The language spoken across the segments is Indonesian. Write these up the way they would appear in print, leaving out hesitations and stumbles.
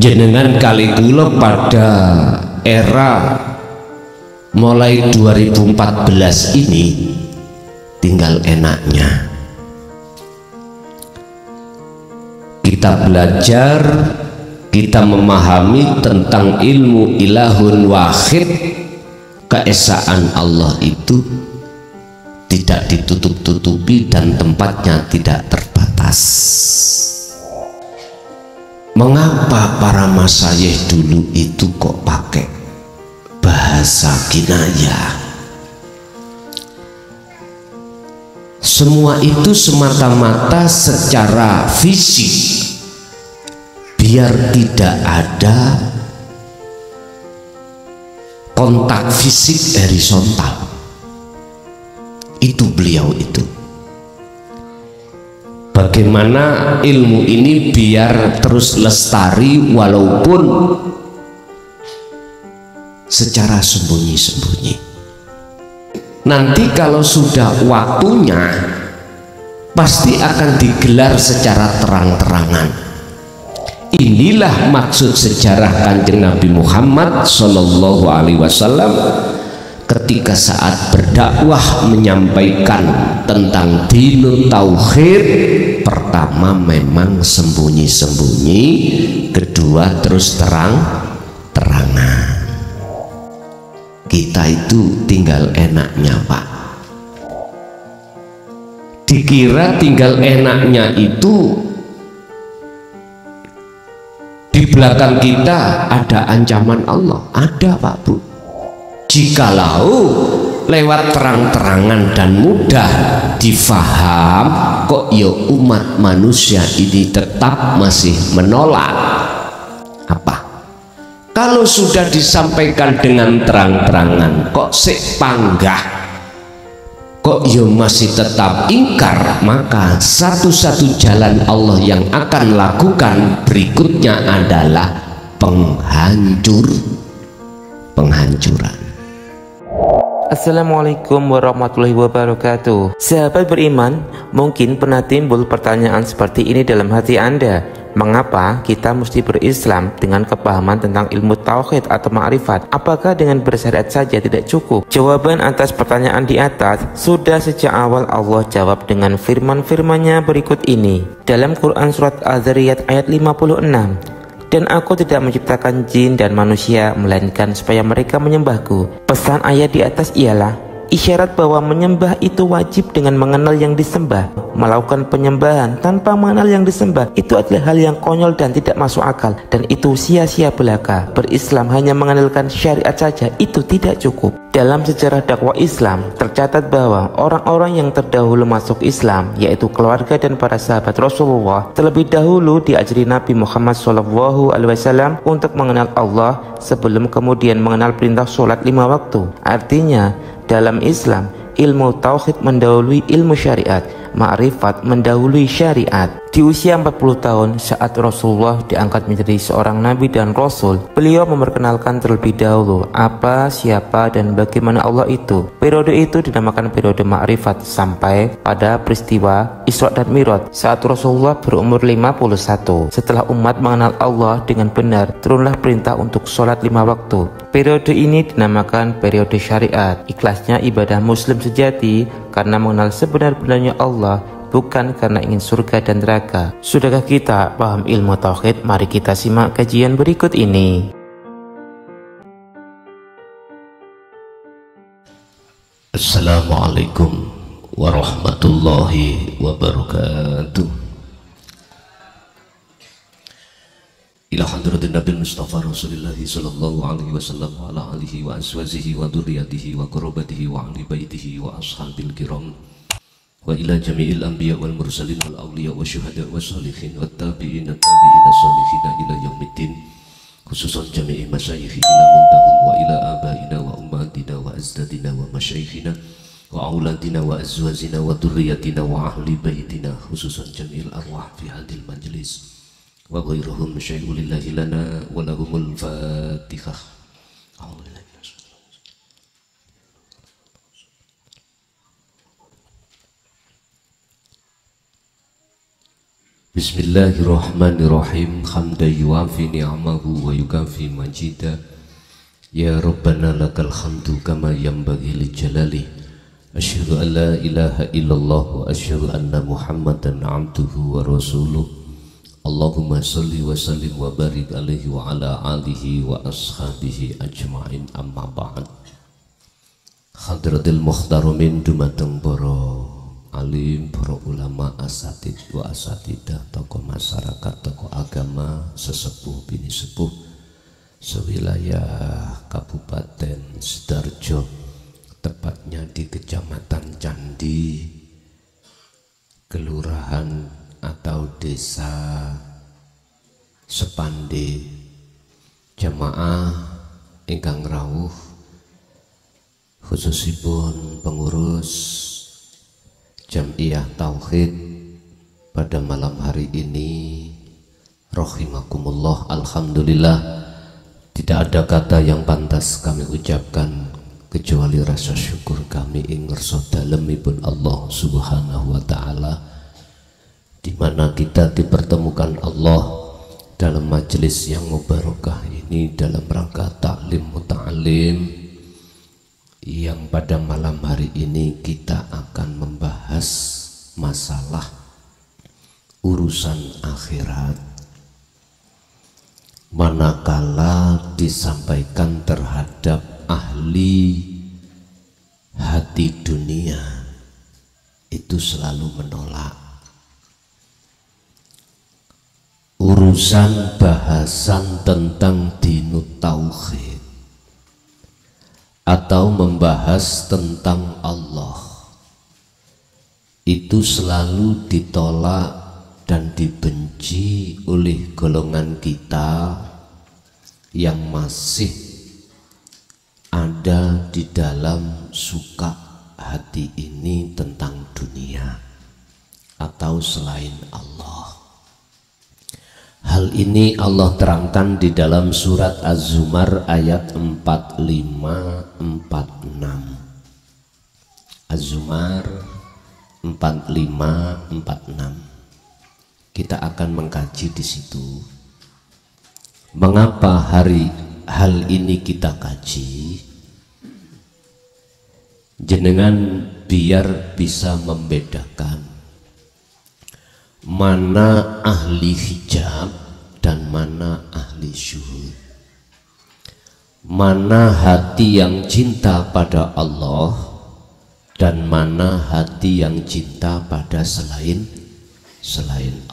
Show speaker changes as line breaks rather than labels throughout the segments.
jenengan kali kula pada era mulai 2014 ini tinggal enaknya kita belajar, kita memahami tentang ilmu ilahun wahid. Keesaan Allah itu tidak ditutup-tutupi dan tempatnya tidak terbatas. Mengapa para masyayikh dulu itu kok pakai bahasa kinayah? Semua itu semata-mata secara fisik, biar tidak ada kontak fisik horizontal. Itu beliau itu. Bagaimana ilmu ini biar terus lestari walaupun secara sembunyi-sembunyi. Nanti kalau sudah waktunya pasti akan digelar secara terang-terangan. Inilah maksud sejarah Kanjeng Nabi Muhammad Sallallahu Alaihi Wasallam ketika saat berdakwah menyampaikan tentang dinul tauhid. Pertama memang sembunyi-sembunyi, kedua terus terang-terangan. Kita itu tinggal enaknya, Pak. Dikira tinggal enaknya itu di belakang kita ada ancaman Allah. Ada, Pak Bu. Jikalau lewat terang-terangan dan mudah difaham, kok ya umat manusia ini tetap masih menolak. Apa? Kalau sudah disampaikan dengan terang-terangan kok sik panggah, kok ya masih tetap ingkar, maka satu-satu jalan Allah yang akan lakukan berikutnya adalah penghancuran.
Assalamualaikum warahmatullahi wabarakatuh. Sahabat beriman, mungkin pernah timbul pertanyaan seperti ini dalam hati Anda. Mengapa kita mesti berislam dengan kepahaman tentang ilmu tauhid atau ma'rifat? Apakah dengan bersyariat saja tidak cukup? Jawaban atas pertanyaan di atas sudah sejak awal Allah jawab dengan firman-firman-Nya berikut ini. Dalam Quran surat Az-Zariyat ayat 56. Dan aku tidak menciptakan jin dan manusia melainkan supaya mereka menyembahku. Pesan ayat di atas ialah isyarat bahwa menyembah itu wajib dengan mengenal yang disembah. Melakukan penyembahan tanpa mengenal yang disembah itu adalah hal yang konyol dan tidak masuk akal, dan itu sia-sia belaka. Berislam hanya mengandalkan syariat saja itu tidak cukup. Dalam sejarah dakwah Islam tercatat bahwa orang-orang yang terdahulu masuk Islam, yaitu keluarga dan para sahabat Rasulullah, terlebih dahulu diajari Nabi Muhammad SAW untuk mengenal Allah sebelum kemudian mengenal perintah sholat 5 waktu. Artinya dalam Islam ilmu tauhid mendahului ilmu syariat, ma'rifat mendahului syariat. Di usia 40 tahun saat Rasulullah diangkat menjadi seorang nabi dan rasul, beliau memperkenalkan terlebih dahulu apa, siapa, dan bagaimana Allah itu. Periode itu dinamakan periode ma'rifat sampai pada peristiwa Isra dan Mi'raj saat Rasulullah berumur 51. Setelah umat mengenal Allah dengan benar, turunlah perintah untuk sholat 5 waktu. Periode ini dinamakan periode syariat. Ikhlasnya ibadah muslim sejati karena mengenal sebenar-benarnya Allah, bukan karena ingin surga dan neraka. Sudahkah kita paham ilmu tauhid? Mari kita simak kajian berikut ini.
Assalamualaikum warahmatullahi wabarakatuh. Ila hadratin Nabi Mustafa Rasulullah sallallahu alaihi wasallam wa ala alihi wa azwajihi wa dzurriyyatihi wa qurabatihi wa ahli baitihi wa ashabil kiram wa ila jami'il anbiya wal mursalin wal awliya wa syuhada wa sholihin wa tabi'in sholihin ila yaumiddin, khususan jami'i masyayikhina muntahum wa ila abaina wa ummatina wa azdadina wa masyayikhina wa auladina wa azwajina wa dzurriyyatina wa ahli baitina, khususan jami'il arwah fi hadil majlis wa ghairuhum syai'un lillahi lana wa lahumul fatihah. Bismillahirrahmanirrahim. Hamdan yuafi ni'amahu wa yukafi majida. Ya Rabbana lakal hamdu kama yanbaghi li jalali. Asyhadu an la ilaha illallah wa asyhadu anna Muhammadan abduhu wa rasuluh. Allahumma salli wa sallim wa barik alaihi wa ala alihi wa ashabihi ajma'in, amma ba'd. Hadratil muhtaramin dumateng para alim, para ulama, asatid wa asatidah, tokoh masyarakat, tokoh agama, sesepuh bini sepuh sewilayah Kabupaten Sidoarjo, tepatnya di Kecamatan Candi, Kelurahan atau Desa Sepande, jamaah ingkang rawuh, khususipun pengurus Jam'iyah Tauhid pada malam hari ini, rahimakumullah. Alhamdulillah, tidak ada kata yang pantas kami ucapkan kecuali rasa syukur kami ing ngersa dalemipun Allah Subhanahu wa ta'ala, di mana kita dipertemukan Allah dalam majelis yang mubarakah ini dalam rangka taklim muta'alim, yang pada malam hari ini kita akan membahas masalah urusan akhirat, manakala disampaikan terhadap ahli hati dunia itu selalu menolak. Urusan bahasan tentang dinut tauhid atau membahas tentang Allah itu selalu ditolak dan dibenci oleh golongan kita yang masih ada di dalam suka hati ini tentang dunia atau selain Allah. Hal ini Allah terangkan di dalam surat Az-Zumar ayat 45-46. Az-Zumar 45-46. Kita akan mengkaji di situ. Mengapa hal ini kita kaji? Jenengan biar bisa membedakan mana ahli hijab dan mana ahli syuhud, mana hati yang cinta pada Allah dan mana hati yang cinta pada selain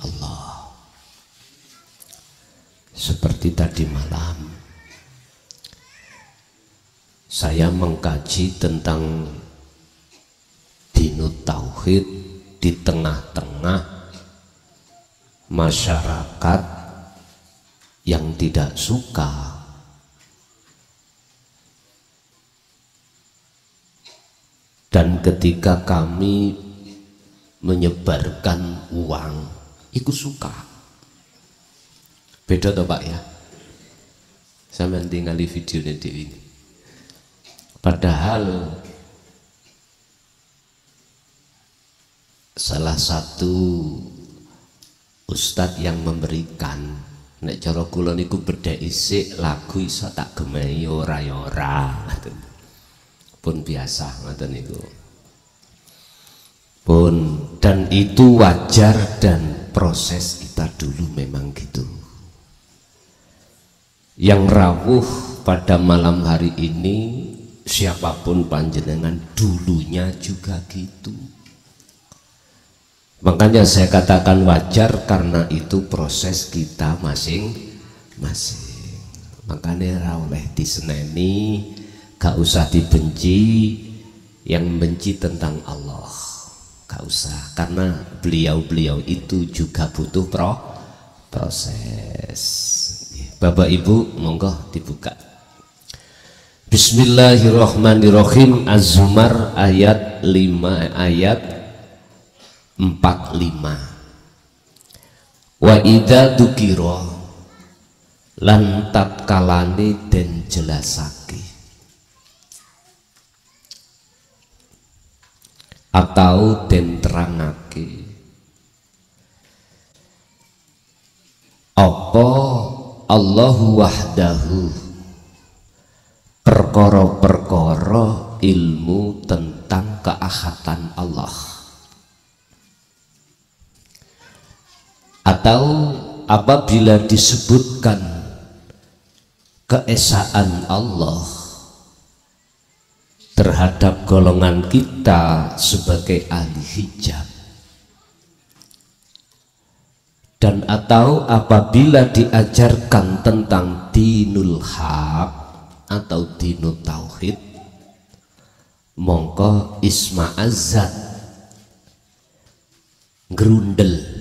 Allah. Seperti tadi malam saya mengkaji tentang dinut tauhid di tengah-tengah masyarakat yang tidak suka dan ketika kami menyebarkan uang ikut suka. Beda toh Pak ya, saya tinggali videonya di ini. Padahal salah satu ustadz yang memberikan, nek cara kula niku bedhek isik lagu iso tak gemei ora ya ora, pun biasa ngoten niku. Pun dan itu wajar dan proses kita dulu memang gitu. Yang rawuh pada malam hari ini siapapun panjenengan dulunya juga gitu. Makanya saya katakan wajar karena itu proses kita masing-masing. Makanya ra oleh diseneni, gak usah dibenci, yang membenci tentang Allah gak usah, karena beliau-beliau itu juga butuh proses. Bapak Ibu monggo dibuka. Bismillahirrahmanirrahim. Az-Zumar ayat 5 ayat 45. Wa idza dzukira lan tatkalane den jelasake atau den terangake apa Allahu wahdahu perkara-perkara ilmu tentang keahatan Allah, atau apabila disebutkan keesaan Allah terhadap golongan kita sebagai ahli hijab, dan atau apabila diajarkan tentang dinul haq atau dinul tauhid, mongko isma azat grundel.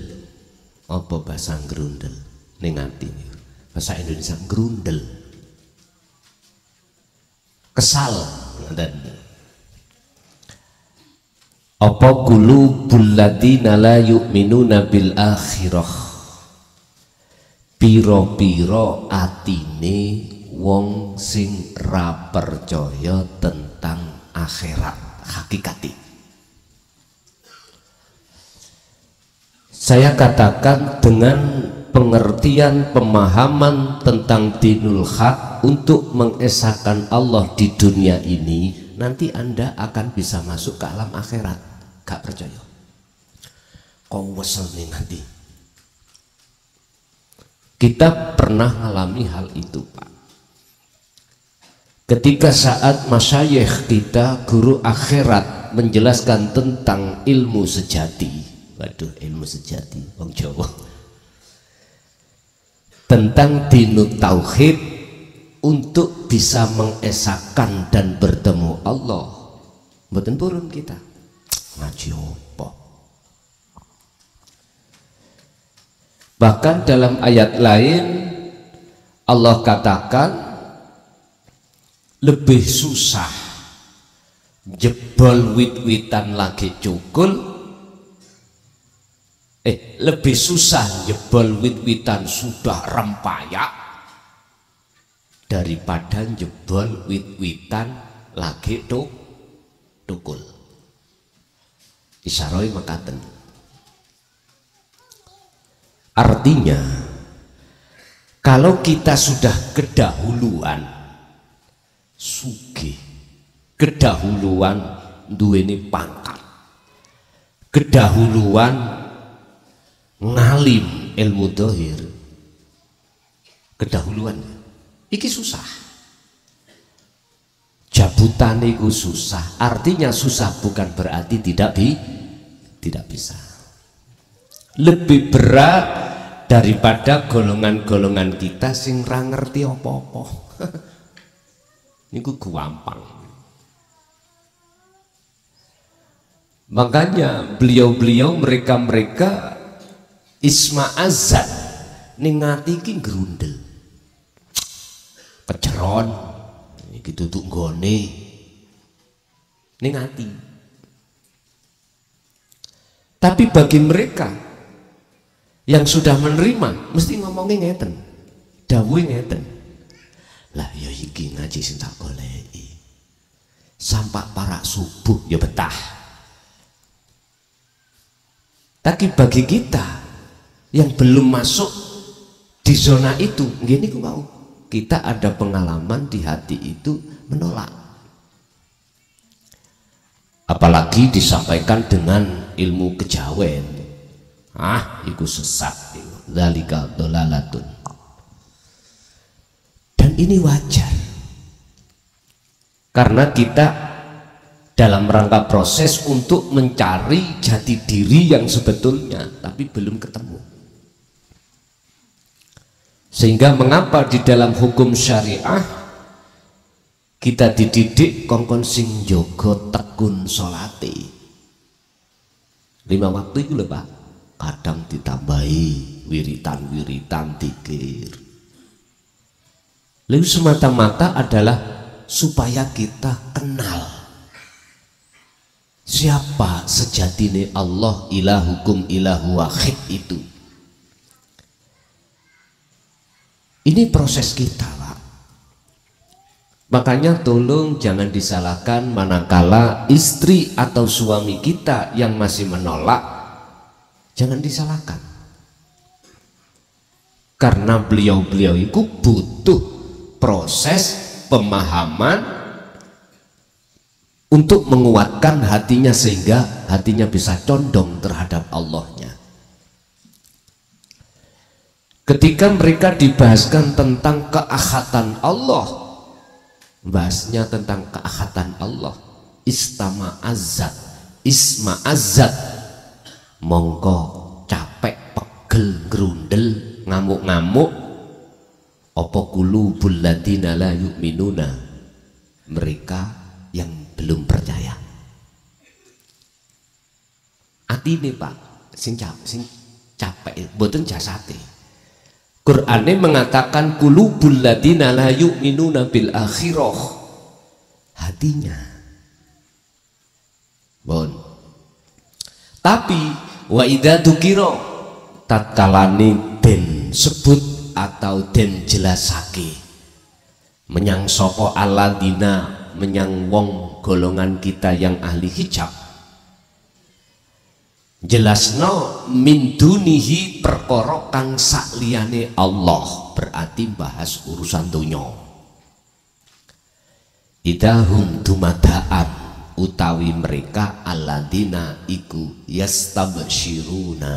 Apa bahasa grundel ning ati, bahasa Indonesia grundel, kesal. Dan apa qulubul ladina la yu'minuna bil akhirah, piro-piro atine wong sing ra percaya tentang akhirat hakikati. Saya katakan dengan pengertian pemahaman tentang dinul haq untuk mengesahkan Allah di dunia ini, nanti Anda akan bisa masuk ke alam akhirat. Gak percaya, kau wesel nih nanti. Kita pernah mengalami hal itu, Pak. Ketika saat masyayikh kita, guru akhirat, menjelaskan tentang ilmu sejati. Waduh, ilmu sejati, wong Jawa. Tentang dinut tauhid untuk bisa mengesahkan dan bertemu Allah. Mboten purun kita ngaji apa. Bahkan dalam ayat lain Allah katakan lebih susah jebol wit-witan lagi cukul, lebih susah jebol wit-witan sudah rempayak daripada jebol wit-witan lagi tukul. Isyaroi makaten. Artinya kalau kita sudah kedahuluan sugih, kedahuluan duweni pangkat, kedahuluan ngalim ilmu dohir, kedahuluan iki susah, jabutan itu susah. Artinya susah bukan berarti tidak bisa. Lebih berat daripada golongan-golongan kita sing ra ngerti apa-apa. Niku gampang. Makanya beliau-beliau mereka isma azat ning ati iki grundel. Peceron iki tutuk nggone ning ati. Tapi bagi mereka yang sudah menerima mesti ngomongnya ngeten, dawuhe ngeten. Lah ya iki ngaji sing tak goleki. Sampai parak subuh ya betah. Tapi bagi kita yang belum masuk di zona itu, gini ku mau, kita ada pengalaman di hati itu menolak. Apalagi disampaikan dengan ilmu kejawen, iku sesat, dzalika dhalalatun. Dan ini wajar, karena kita dalam rangka proses untuk mencari jati diri yang sebetulnya, tapi belum ketemu. Sehingga mengapa di dalam hukum syariah kita dididik kongkon sing jogo tekun sholati 5 waktu itu lho Pak, kadang ditambahi wiritan-wiritan dikir. Lalu semata-mata adalah supaya kita kenal siapa sejatine Allah ilahukum ilahu wahid itu. Ini proses kita, Pak. Makanya tolong jangan disalahkan manakala istri atau suami kita yang masih menolak, jangan disalahkan. Karena beliau-beliau itu butuh proses pemahaman untuk menguatkan hatinya sehingga hatinya bisa condong terhadap Allahnya. Ketika mereka dibahaskan tentang keahatan Allah, bahasnya tentang keahatan Allah, isma azat, mongko capek, pegel, grundel, ngamuk-ngamuk, apa qulubul ladina la yu'minuna, mereka yang belum percaya. Atine Pak sing capek mboten jasate. Qur'ane mengatakan qulubul ladina la yu'minuna bil akhirah, hatinya. Bon. Tapi wa idza dzukira, tatkalane den sebut atau den jelasake menyang sapa alladzina, menyang wong golongan kita yang ahli hijab, jelasno min dunihi perkara kang sakliyane Allah, berarti bahas urusan dunya. Idahum dumadaan, utawi mereka alladzina iku yastabsyiruna,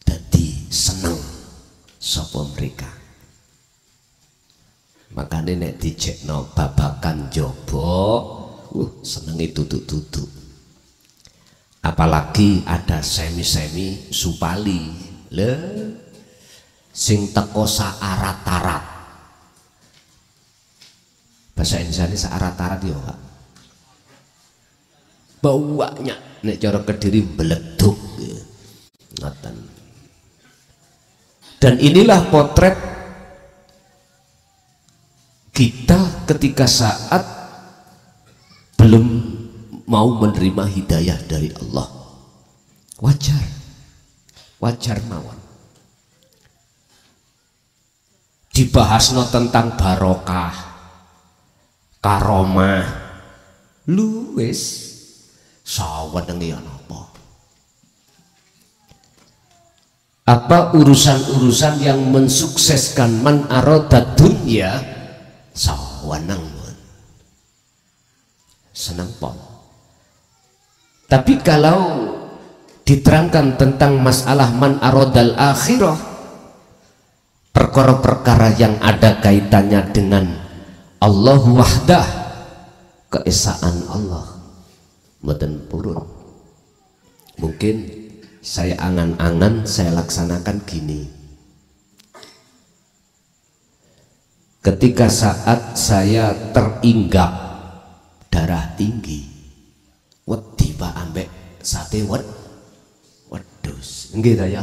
dadi seneng sapa mereka. Makanya nek dicekno babakan jaba, senenge tutuk-tutuk. Apalagi ada semi-semi supali le sing teko saarat-arat. Bahasa Indonesia saarat-arat yo Pak. Baunya nek cara Kediri beleduk ngoten. Dan inilah potret kita ketika saat belum mau menerima hidayah dari Allah. Wajar mawon. Dibahasno tentang barokah, karomah, lu wis sawenenge ana apa? Apa urusan-urusan yang mensukseskan man arodat dunya sawanang senang pol. Tapi kalau diterangkan tentang masalah man arodal akhirah, perkara-perkara yang ada kaitannya dengan Allah wahdah, keesaan Allah, mboten purun. Mungkin saya angan-angan saya laksanakan gini. Ketika saat saya teringgap darah tinggi, wedi Pak ambek sate wedhus, nggih ta ya?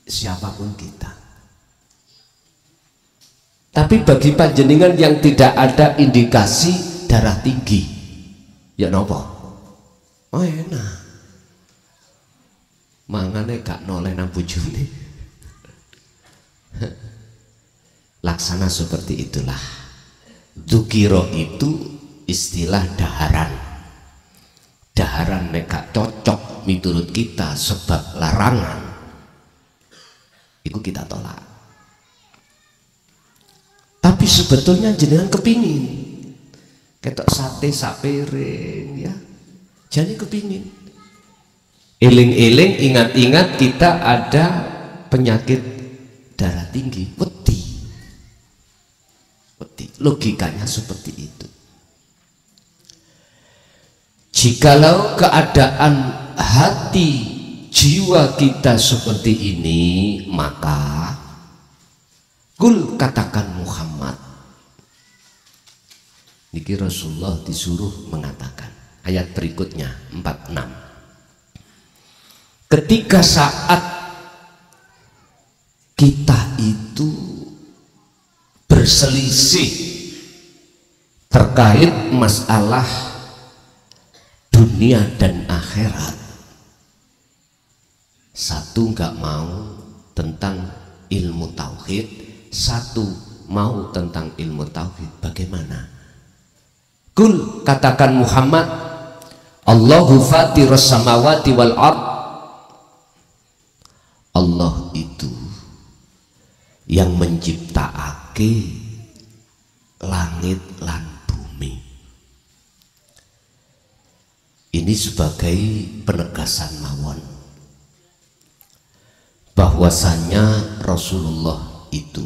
Siapapun kita. Tapi bagi panjenengan yang tidak ada indikasi darah tinggi, ya napa? Oh enak. Mangane gak noleh nang bojone. Laksana seperti itulah. Dzukira itu istilah daharan. Daharan nek gak cocok miturut kita sebab larangan, itu kita tolak. Tapi sebetulnya jenengan kepingin ketok sate sapiring ya, jadi kepingin. Eling-eling, ingat-ingat kita ada penyakit darah tinggi, wedi. Logikanya seperti itu. Jikalau keadaan hati jiwa kita seperti ini, maka kul katakan Muhammad. Niki Rasulullah disuruh mengatakan. Ayat berikutnya 46. Ketika saat kita itu berselisih terkait masalah dunia dan akhirat, satu nggak mau tentang ilmu tauhid, satu mau tentang ilmu tauhid, bagaimana? Kul katakan Muhammad, Allahu fatirus samawati wal ard, Allah itu yang menciptakake langit lan bumi. Ini sebagai penegasan mawon bahwasanya Rasulullah itu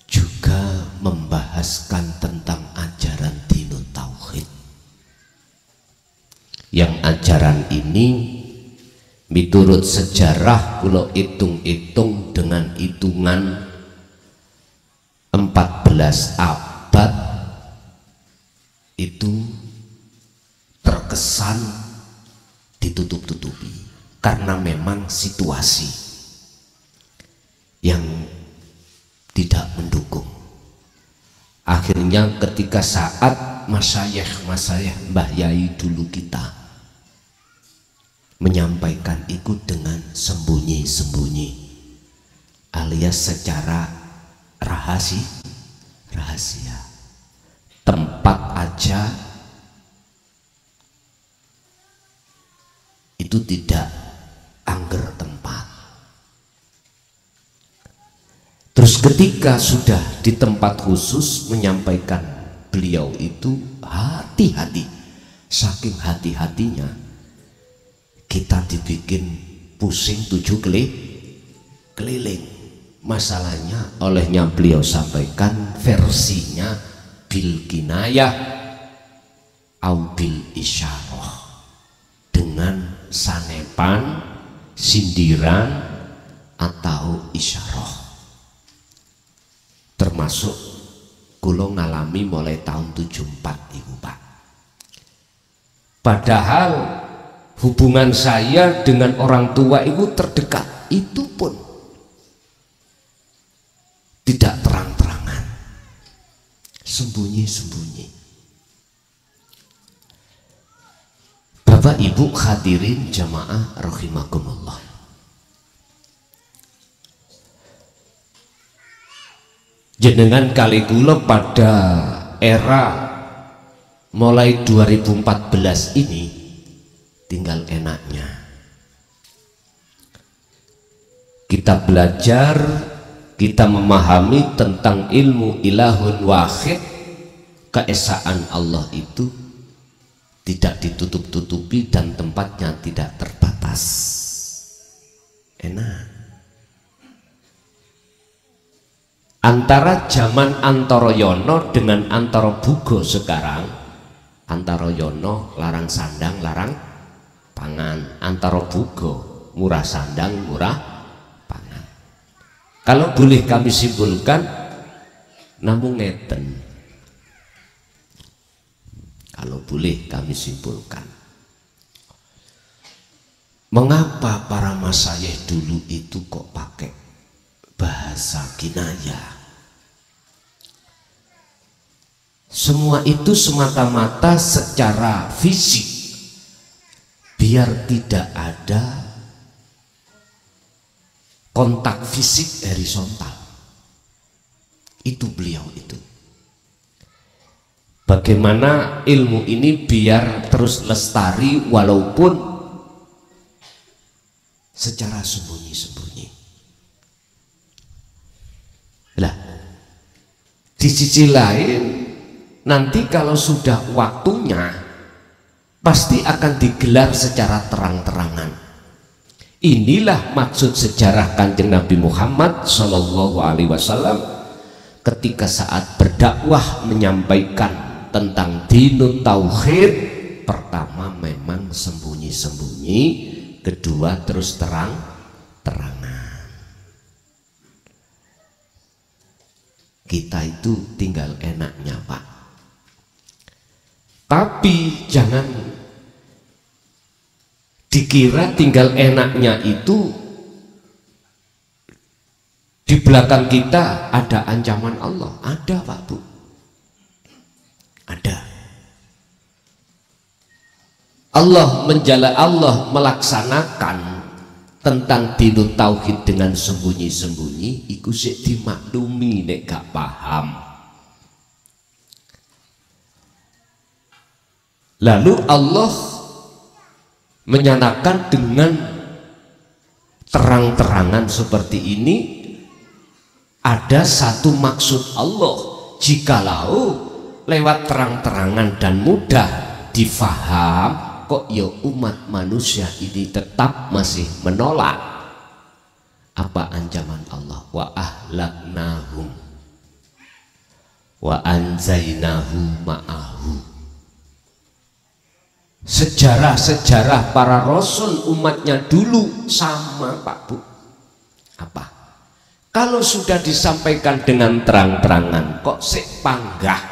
juga membahaskan tentang ajaran dinut tauhid, yang ajaran ini miturut sejarah kula hitung-hitung dengan hitungan 14 abad itu terkesan ditutup-tutupi karena memang situasi yang tidak mendukung. Akhirnya ketika saat masyayikh Mbah Yai dulu kita menyampaikan itu dengan sembunyi-sembunyi alias secara rahasia, tempat aja itu tidak angger tempat. Terus ketika sudah di tempat khusus menyampaikan beliau itu hati-hati, saking hati-hatinya kita dibikin pusing 7 keliling. Masalahnya olehnya beliau sampaikan versinya bil kinayah au bil isyarah, dengan sanepan, sindiran atau isyarah. Termasuk kula ngalami mulai tahun 74 itu Pak. Padahal hubungan saya dengan orang tua itu terdekat, itu pun tidak terang-terangan, sembunyi-sembunyi. Bapak Ibu hadirin jamaah rahimakumullah, jenengan kali kula pada era mulai 2014 ini tinggal enaknya kita belajar, kita memahami tentang ilmu ilahun wahid, keesaan Allah itu tidak ditutup-tutupi dan tempatnya tidak terbatas. Enak. Antara zaman Antaroyono dengan Antarobugo sekarang, Antaroyono larang sandang larang pangan, Antarobugo murah sandang murah pangan. Kalau boleh kami simpulkan, namun ngeten, kalau boleh kami simpulkan, mengapa para masyayikh dulu itu kok pakai bahasa kinayah? Semua itu semata-mata secara fisik, biar tidak ada kontak fisik horizontal. Itu beliau itu. Bagaimana ilmu ini biar terus lestari walaupun secara sembunyi-sembunyi. Lah, di sisi lain nanti kalau sudah waktunya pasti akan digelar secara terang-terangan. Inilah maksud sejarah Kanjeng Nabi Muhammad Shallallahu Alaihi Wasallam ketika saat berdakwah menyampaikan tentang dinut tauhid, pertama memang sembunyi-sembunyi, kedua terus terang-terangan. Kita itu tinggal enaknya Pak, tapi jangan dikira tinggal enaknya itu di belakang kita ada ancaman Allah. Ada Pak Bu, ada. Allah melaksanakan tentang dinut tauhid dengan sembunyi-sembunyi, iku sik dimaklumi nek gak paham. Lalu Allah menyatakan dengan terang-terangan seperti ini ada satu maksud Allah. Jikalau lewat terang-terangan dan mudah difaham, kok ya umat manusia ini tetap masih menolak, apa ancaman Allah? Wa ahlaknahum wa anzainahu ma'ahu. Sejarah-sejarah para rasul umatnya dulu sama, Pak Bu. Apa? Kalau sudah disampaikan dengan terang-terangan kok sik panggah,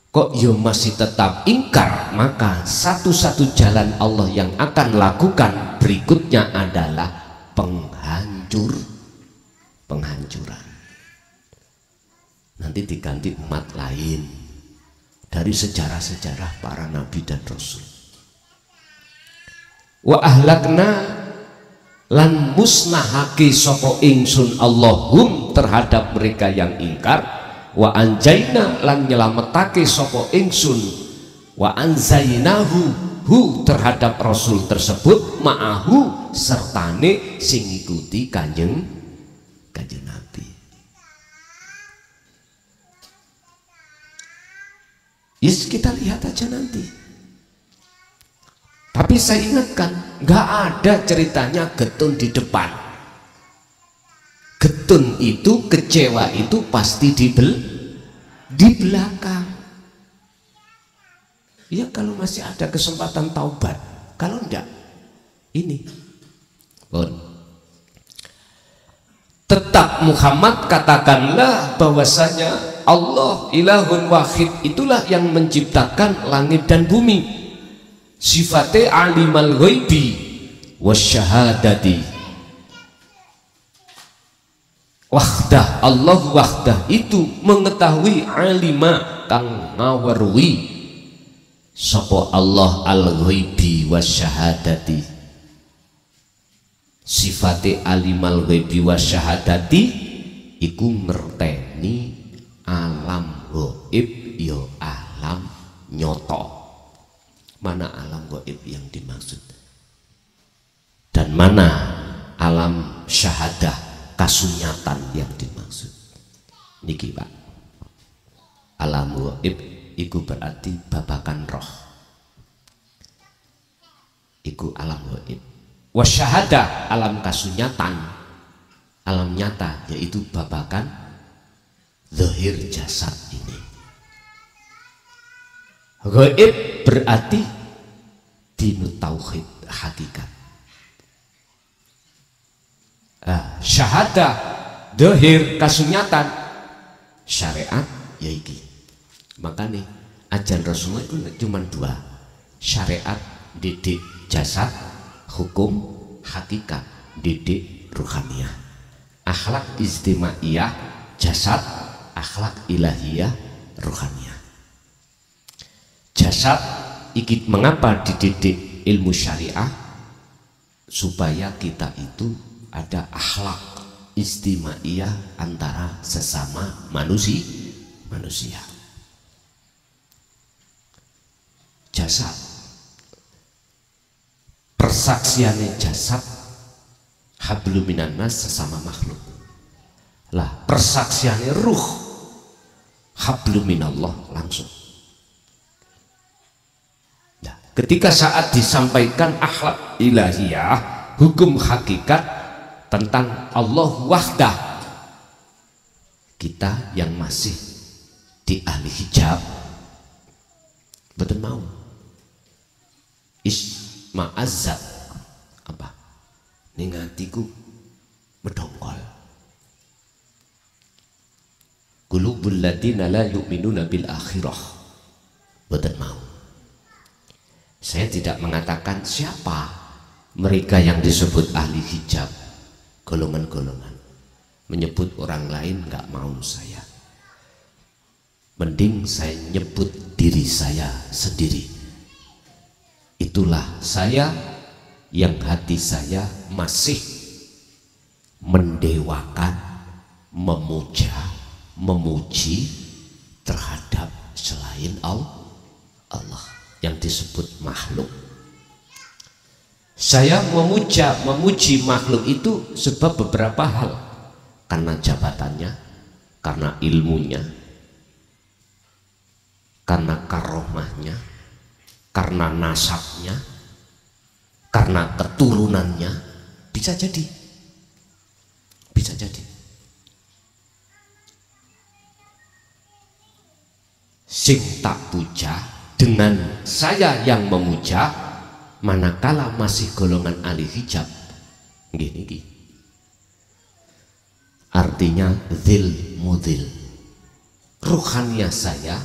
kok yo masih tetap ingkar, maka satu-satu jalan Allah yang akan lakukan berikutnya adalah penghancuran. Nanti diganti umat lain dari sejarah-sejarah para nabi dan rasul. Wa ahlakna lan musnahake sapa ingsun Allahum terhadap mereka yang ingkar, wa anjaina lan nyelametake sapa ingsun, wa anzainahu hu terhadap rasul tersebut, ma'ahu sertane sing ngikuti kanjeng Nabi. Yes, kita lihat aja nanti. Tapi saya ingatkan, nggak ada ceritanya getun di depan. Getun itu, kecewa itu pasti di belakang. Ya kalau masih ada kesempatan taubat, kalau enggak, ini. Tetap Muhammad katakanlah bahwasanya Allah ilahun wahid, itulah yang menciptakan langit dan bumi. Sifatnya alimal ghaibi wasyahadati. Wahdah, Allah wahdah itu mengetahui, alima kang ngaweruhi sapa Allah al ghaibi wasyahadati. Sifatnya alimal ghaibi wasyahadati iku ngerteni alam gaib ya alam nyoto. Mana alam gaib yang dimaksud dan mana alam syahadah kasunyatan yang dimaksud? Niki Pak, alam gaib iku berarti babakan roh, iku alam gaib. Wasyahadah alam kasunyatan, alam nyata, yaitu babakan zahir jasad ini. Gaib berarti dinu tauhid hakikat. Syahadah zahir kasunyatan, syariat ya iki. Makanya ajaran Rasulullah itu cuma dua, syariat didik jasad, hukum hakikat didik ruhaniyah. Akhlak istimaiyah jasad, akhlak ilahiyah ruhaniyah. Jasad ikut mengapa dididik ilmu syariah? Supaya kita itu ada akhlak istimaiyah antara sesama manusia. Jasad, persaksiannya jasad, hablum minan nas, sesama makhluk. Lah persaksiannya ruh, hablum minallah, langsung. Nah, ketika saat disampaikan akhlak ilahiyah, hukum hakikat tentang Allah wahdah, kita yang masih di ahli hijab betul mau ma'azzab apa ningatiku medongkol qulubul ladina la yu'minuna bil akhirah betul mau. Saya tidak mengatakan siapa mereka yang disebut ahli hijab, golongan-golongan menyebut orang lain nggak mau saya. Mending saya nyebut diri saya sendiri. Itulah saya yang hati saya masih mendewakan, memuja, memuji terhadap selain Allah yang disebut makhluk. Saya memuji makhluk itu sebab beberapa hal. Karena jabatannya, karena ilmunya, karena karomahnya, karena nasabnya, karena keturunannya. Bisa jadi, bisa jadi. Sing tak puja dengan saya yang memuja, manakala masih golongan ahli hijab. Gini. Artinya dzil mudil. Ruhannya saya,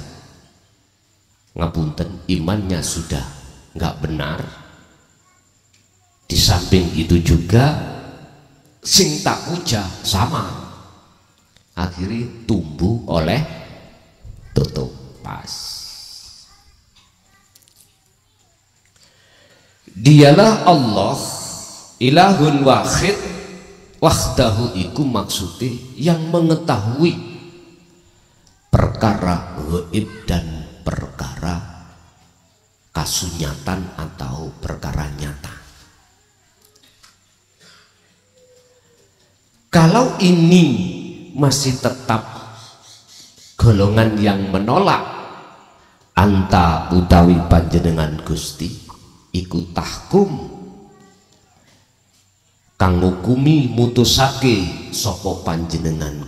ngapunten, imannya sudah nggak benar. Di samping itu juga sing tak puja sama, akhirnya tumbuh oleh tutup pas. Dialah Allah ilahun wahid, wahdahu iku maksudnya yang mengetahui perkara gaib dan perkara kasunyatan atau perkara nyata. Kalau ini masih tetap golongan yang menolak anta utawi panjenengan Gusti iku tahkum kang ngukumi mutusake sapa panjenengan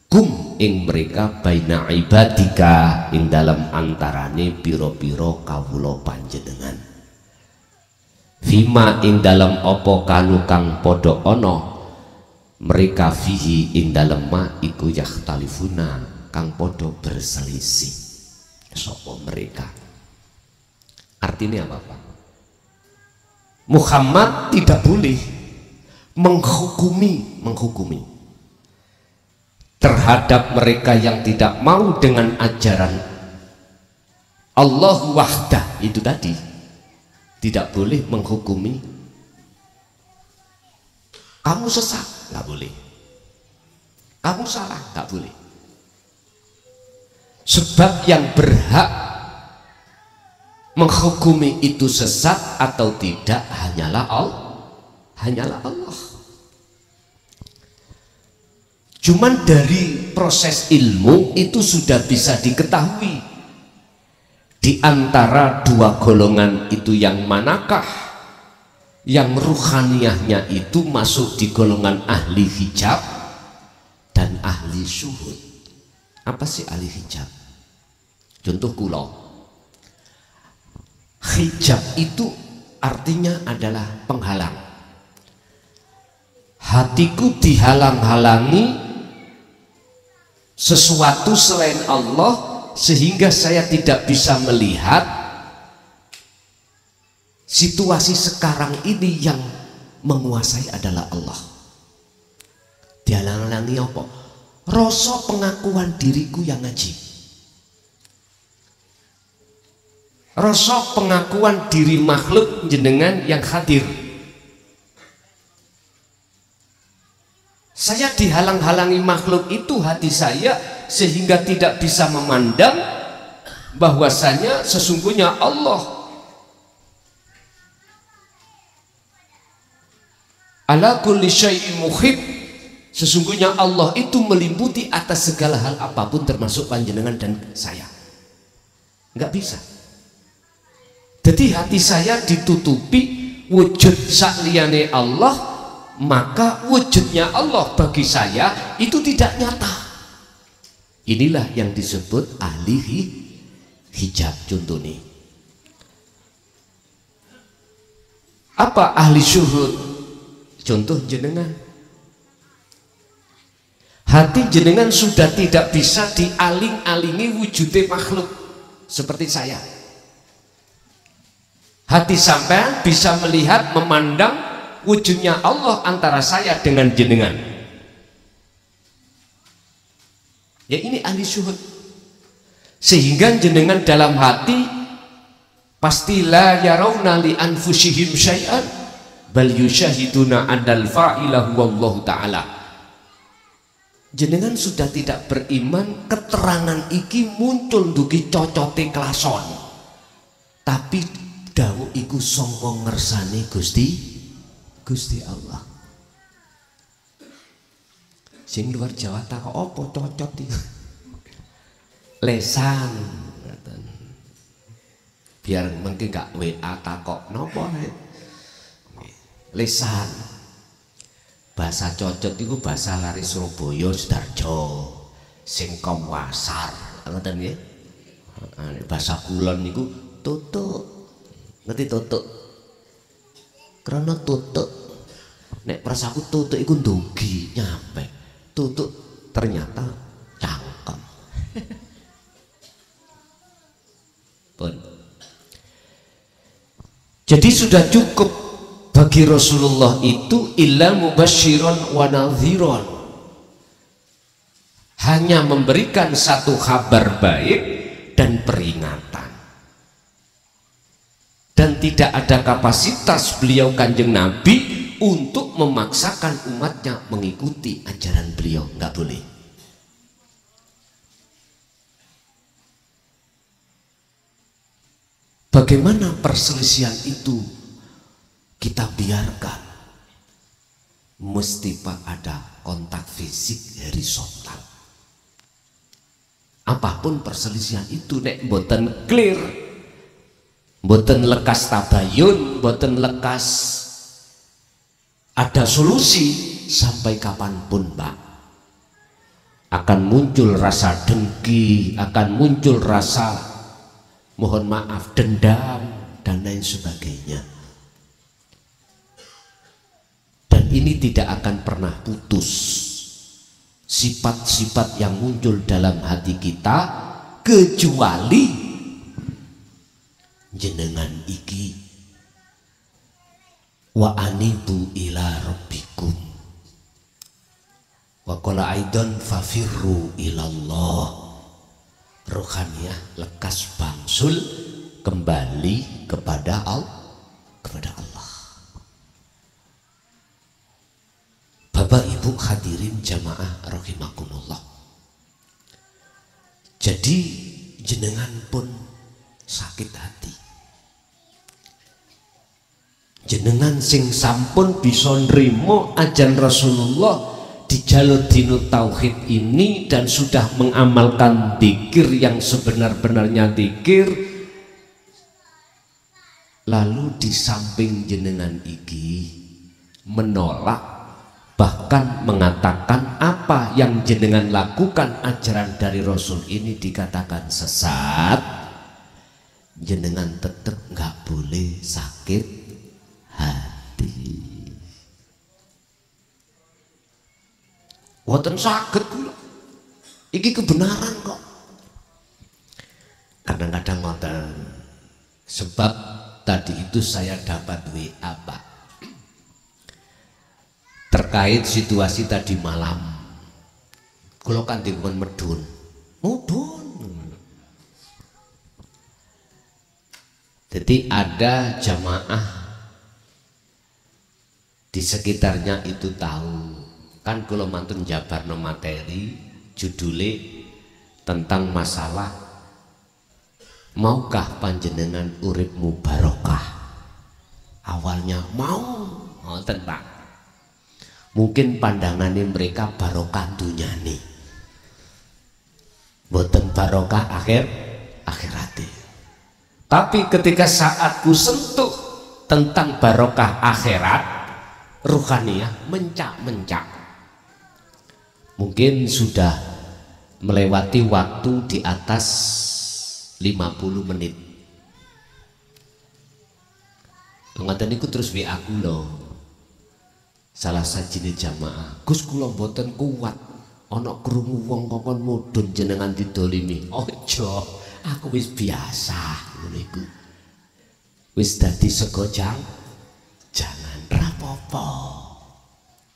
kum ing mereka baina ibadika ing dalam antarane piro-piro kawula panjenengan fima ing dalam opo kanu kang podo ono mereka fihi ing dalam ma iku yakhtalifuna kang podo berselisih sopo mereka. Artinya apa Pak? Muhammad tidak boleh menghukumi terhadap mereka yang tidak mau dengan ajaran Allah wahdah itu tadi. Tidak boleh menghukumi kamu sesat, nggak boleh. Kamu salah, nggak boleh. Sebab yang berhak menghukumi itu sesat atau tidak hanyalah Allah. Cuman dari proses ilmu itu sudah bisa diketahui di antara dua golongan itu yang manakah yang ruhaniyahnya itu masuk di golongan ahli hijab dan ahli syuhud. Apa sih ahli hijab? Contoh kulo, hijab itu artinya adalah penghalang. Hatiku dihalang-halangi sesuatu selain Allah sehingga saya tidak bisa melihat situasi sekarang ini. Yang menguasai adalah Allah. Dihalang-halangi apa? Rasa pengakuan diriku yang ngaji, rasa pengakuan diri makhluk jenengan yang hadir. Saya dihalang-halangi makhluk itu hati saya sehingga tidak bisa memandang bahwasanya sesungguhnya Allah ala kulli syai'in muhit. Sesungguhnya Allah itu meliputi atas segala hal apapun termasuk panjenengan dan saya. Nggak bisa. Jadi hati saya ditutupi wujud sakliyane Allah, maka wujudnya Allah bagi saya itu tidak nyata. Inilah yang disebut ahli hijab. Contoh nih, apa ahli syuhud? Contoh jenengan, hati jenengan sudah tidak bisa dialing-alingi wujudnya makhluk seperti saya. Hati sampean bisa melihat, memandang wujudnya Allah antara saya dengan jenengan. Ya ini ahli syuhud. Sehingga jenengan dalam hati pasti la yarawna li anfusihim syai'an bal yusyahiduna andal fa'ilahu wallahu ta'ala. Jenengan sudah tidak beriman keterangan iki muncul dugi cocote klason, tapi dawuh iku iku sangka ngersani Gusti Allah. Sing luar Jawa takok apa cocot iki? Lesan. Biar mungkin gak WA takok napa lesan. Bahasa cocot itu bahasa lari Surabaya Sidoarjo sing komwasar ngoten nggih. Bahasa kulon niku tutuk. Ngerti tutuk? Karena tutuk nek prasaku tutuk iku ndugi nyampe. Tutuk ternyata cangkem. Pun. Jadi sudah cukup bagi Rasulullah itu illa mubasyiron wa nadhiron, hanya memberikan satu kabar baik dan peringatan, dan tidak ada kapasitas beliau Kanjeng Nabi untuk memaksakan umatnya mengikuti ajaran beliau, nggak boleh. Bagaimana perselisihan itu kita biarkan? Mesti Pak ada kontak fisik horizontal. Apapun perselisihan itu nek mboten clear, mboten lekas tabayun, mboten lekas ada solusi, sampai kapanpun Pak akan muncul rasa dengki, akan muncul rasa mohon maaf dendam dan lain sebagainya, dan ini tidak akan pernah putus. Sifat-sifat yang muncul dalam hati kita, kecuali jenengan iki wa anibu ila rabbikum wa qala aidan fafirru ilallah. Rohaniyah lekas bangsul kembali kepada Allah. Bapak Ibu hadirin jamaah rahimakumullah. Jadi jenengan pun sakit hati. Jenengan sing sampun bisa nrimo ajan Rasulullah di jalur dinut tauhid ini dan sudah mengamalkan dzikir yang sebenar-benarnya dzikir, lalu di samping jenengan iki menolak, bahkan mengatakan apa yang jenengan lakukan ajaran dari Rasul ini dikatakan sesat, jenengan tetap nggak boleh sakit hati. Wonten saged kula. Iki kebenaran kok. Kadang-kadang ngoten. Sebab tadi itu saya dapat WA Pak, terkait situasi tadi malam. Kula kan dipun medun. Jadi ada jamaah di sekitarnya itu tahu. Kan kalau mantun jabarno materi judulnya tentang masalah maukah panjenengan uripmu barokah. Awalnya mau ngoten Pak, mungkin pandangannya mereka barokah dunyane, boten barokah akhirate. Tapi ketika saat ku sentuh tentang barokah akhirat, ruhaniyah mencak-mencak. Mungkin sudah melewati waktu di atas 50 menit. Ngoten niku terus WA kula. Salah sajine jamaah, Gus kula mboten kuat ana krungu wong kongkon mudhun jenengan didolimi. Aja, aku wis biasa ngono iku. Wis dadi sego jangan rapopo.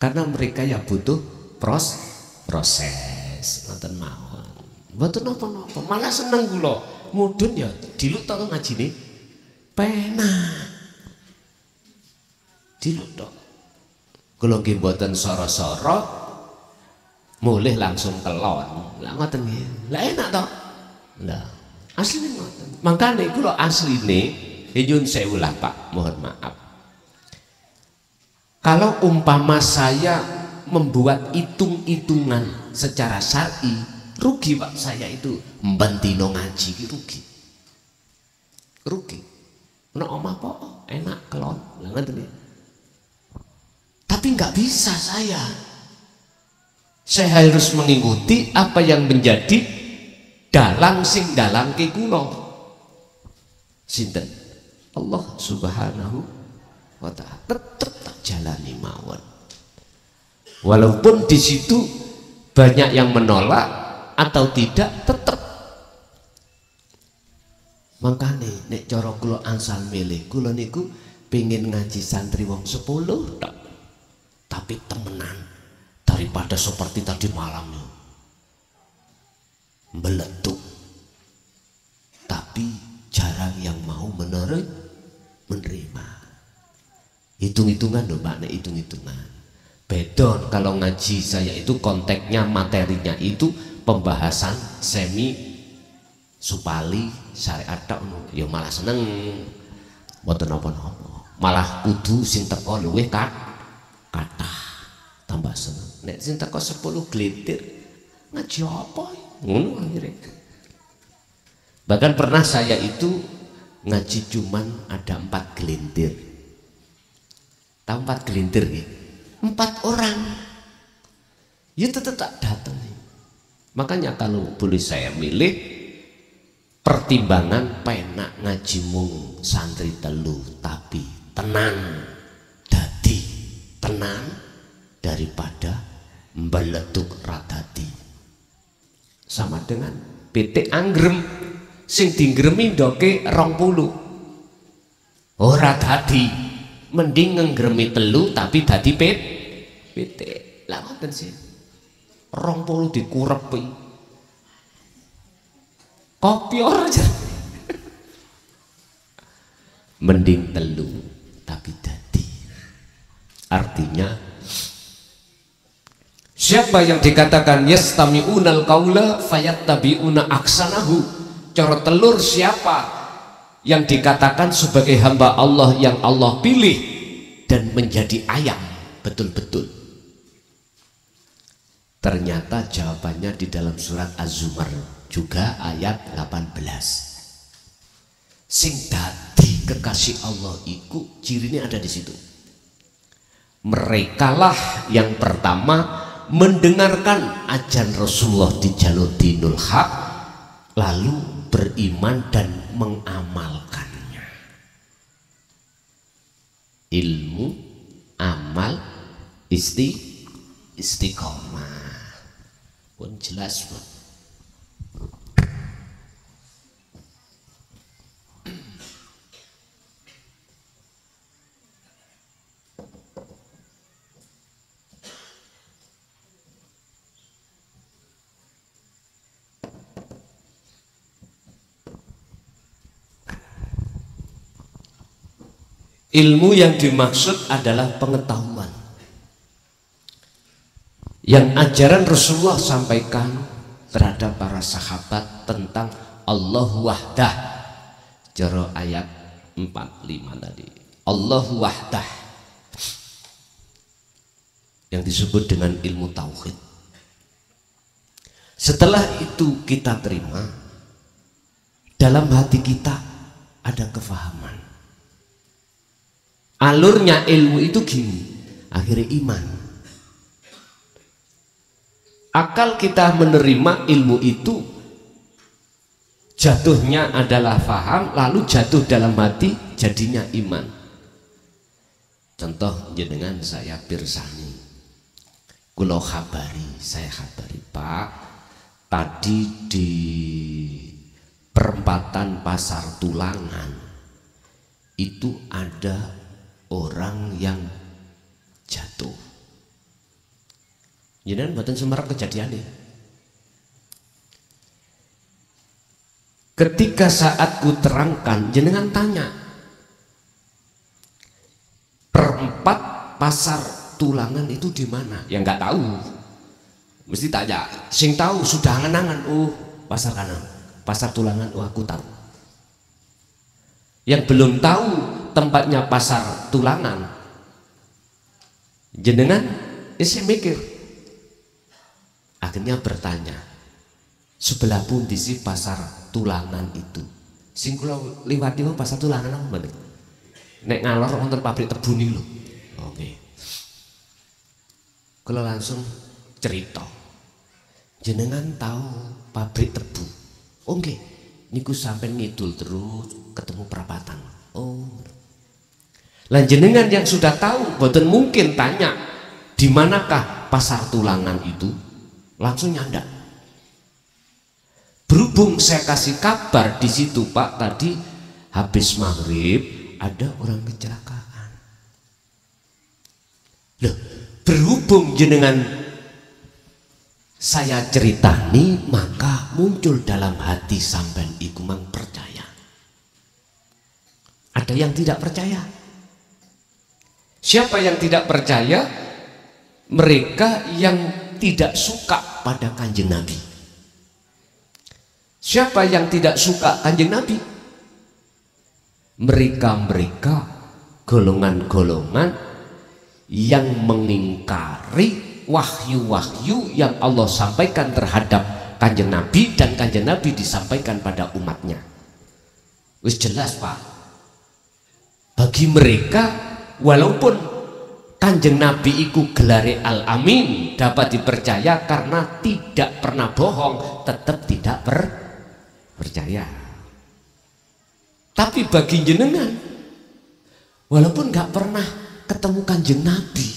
Karena mereka ya butuh proses ngoten mawon. Mboten napa-napa, malah seneng kula. Mudhun ya diluk to ngajine. Penak. Diluk to. Kula nggih mboten soro-soro, mulih langsung kelon. Lah ngoten nggih. Lah enak to. Lah asline ngoten. Mangkane kula asline
nyun sewu lah Pak, mohon maaf. Kalau umpama saya membuat hitung-hitungan secara syar'i, rugi Pak saya itu mbantino ngaji ki rugi. Rugi. Nek omah apa enak kelon, lha ngoten. Tapi nggak bisa saya. Saya harus mengikuti apa yang menjadi dalang sing dalang ke kula. Sinten? Allah Subhanahu wa ta'ala. Tetep tak jalani mawon. Walaupun di situ banyak yang menolak atau tidak, tetep. Makanya nek cara kula angsal milih, kula niku pengen ngaji santri wong 10 tok. Tapi temenan daripada seperti tadi malam meletup. Tapi jarang yang mau menerima. Hitung-hitungan loh Pak, nek hitung-hitungan. Bedon kalau ngaji saya itu konteksnya, materinya itu pembahasan semi supali syariat tok, ya malah seneng. Mboten napa-napa. Malah kudu sing teko luwih kathah tambah seneng. Nek sing teko 10 glitir ngaji apa ngono akhirnya. Bahkan pernah saya itu ngaji cuman ada 4 gelintir. Tahu 4 gelintir nih? 4 orang. Ya tetap tak datang. Makanya kalau boleh saya milih, pertimbangan penak ngaji mung santri telu tapi tenang, dadi tenang daripada mbeletuk radati. Sama dengan pitik anggrem sing dinggremi ndoke 20 ora dadi, mending nggremi telu tapi dadi pitik. Lah ngoten sih 20 dikurepi kopior aja. Mending telu tapi dadi. Artinya siapa yang dikatakan yastami'unal qaula fayattabi'una aksanahu, cara telur siapa yang dikatakan sebagai hamba Allah yang Allah pilih dan menjadi ayam betul-betul. Ternyata jawabannya di dalam surat Az-Zumar juga ayat 18. Sing dadi kekasih Allah iku cirinya ada di situ. Merekalah yang pertama mendengarkan ajaran Rasulullah di jalur dinul haq, lalu beriman dan mengamalkannya. Ilmu, amal, istiqomah. Pun jelas Pak. Ilmu yang dimaksud adalah pengetahuan yang ajaran Rasulullah sampaikan terhadap para sahabat tentang Allah wahdah. Jero ayat 45 tadi, Allah wahdah yang disebut dengan ilmu tauhid. Setelah itu kita terima, dalam hati kita ada kefahaman. Alurnya ilmu itu gini, akhirnya iman. Akal kita menerima ilmu itu, jatuhnya adalah faham, lalu jatuh dalam hati, jadinya iman. Contoh jenengan saya pirsani, kulo khabari, saya khabari Pak, tadi di perempatan Pasar Tulangan itu ada orang yang jatuh. Jenengan mboten semerap kejadiannya. Ketika saat ku terangkan, jenengan tanya, perempat Pasar Tulangan itu di mana? Ya nggak tahu. Mesti tanya. Sing tahu sudah angan-angan. Oh, Pasar Kanan, Pasar Tulangan. Oh, aku tahu. yang belum tahu tempatnya pasar Tulangan, jenengan saya mikir, akhirnya bertanya, sebelah pundi sih pasar Tulangan itu? Sing kula liwati pasar Tulangan apa meneh? Nek ngalor wonten pabrik tebu niku lho. Oke. Kula langsung cerita. Jenengan tahu pabrik tebu? Oh nggih. Niku sampean ngidul terus ketemu perapatan. Oh. Lah jenengan yang sudah tahu mboten mungkin tanya di manakah pasar Tulangan itu, langsung nyandak. Berhubung saya kasih kabar di situ Pak, tadi habis maghrib ada orang kecelakaan. Loh, berhubung jenengan saya ceritani, maka muncul dalam hati sampean iku mang percaya. Ada yang tidak percaya. Siapa yang tidak percaya? Mereka yang tidak suka pada Kanjeng Nabi. Siapa yang tidak suka Kanjeng Nabi? Mereka-mereka golongan-golongan yang mengingkari wahyu-wahyu yang Allah sampaikan terhadap Kanjeng Nabi dan Kanjeng Nabi disampaikan pada umatnya. Wis jelas Pak. Bagi mereka walaupun Kanjeng Nabi iku gelare Al-Amin dapat dipercaya karena tidak pernah bohong, tetap tidak percaya. Tapi bagi jenengan walaupun nggak pernah ketemu Kanjeng Nabi,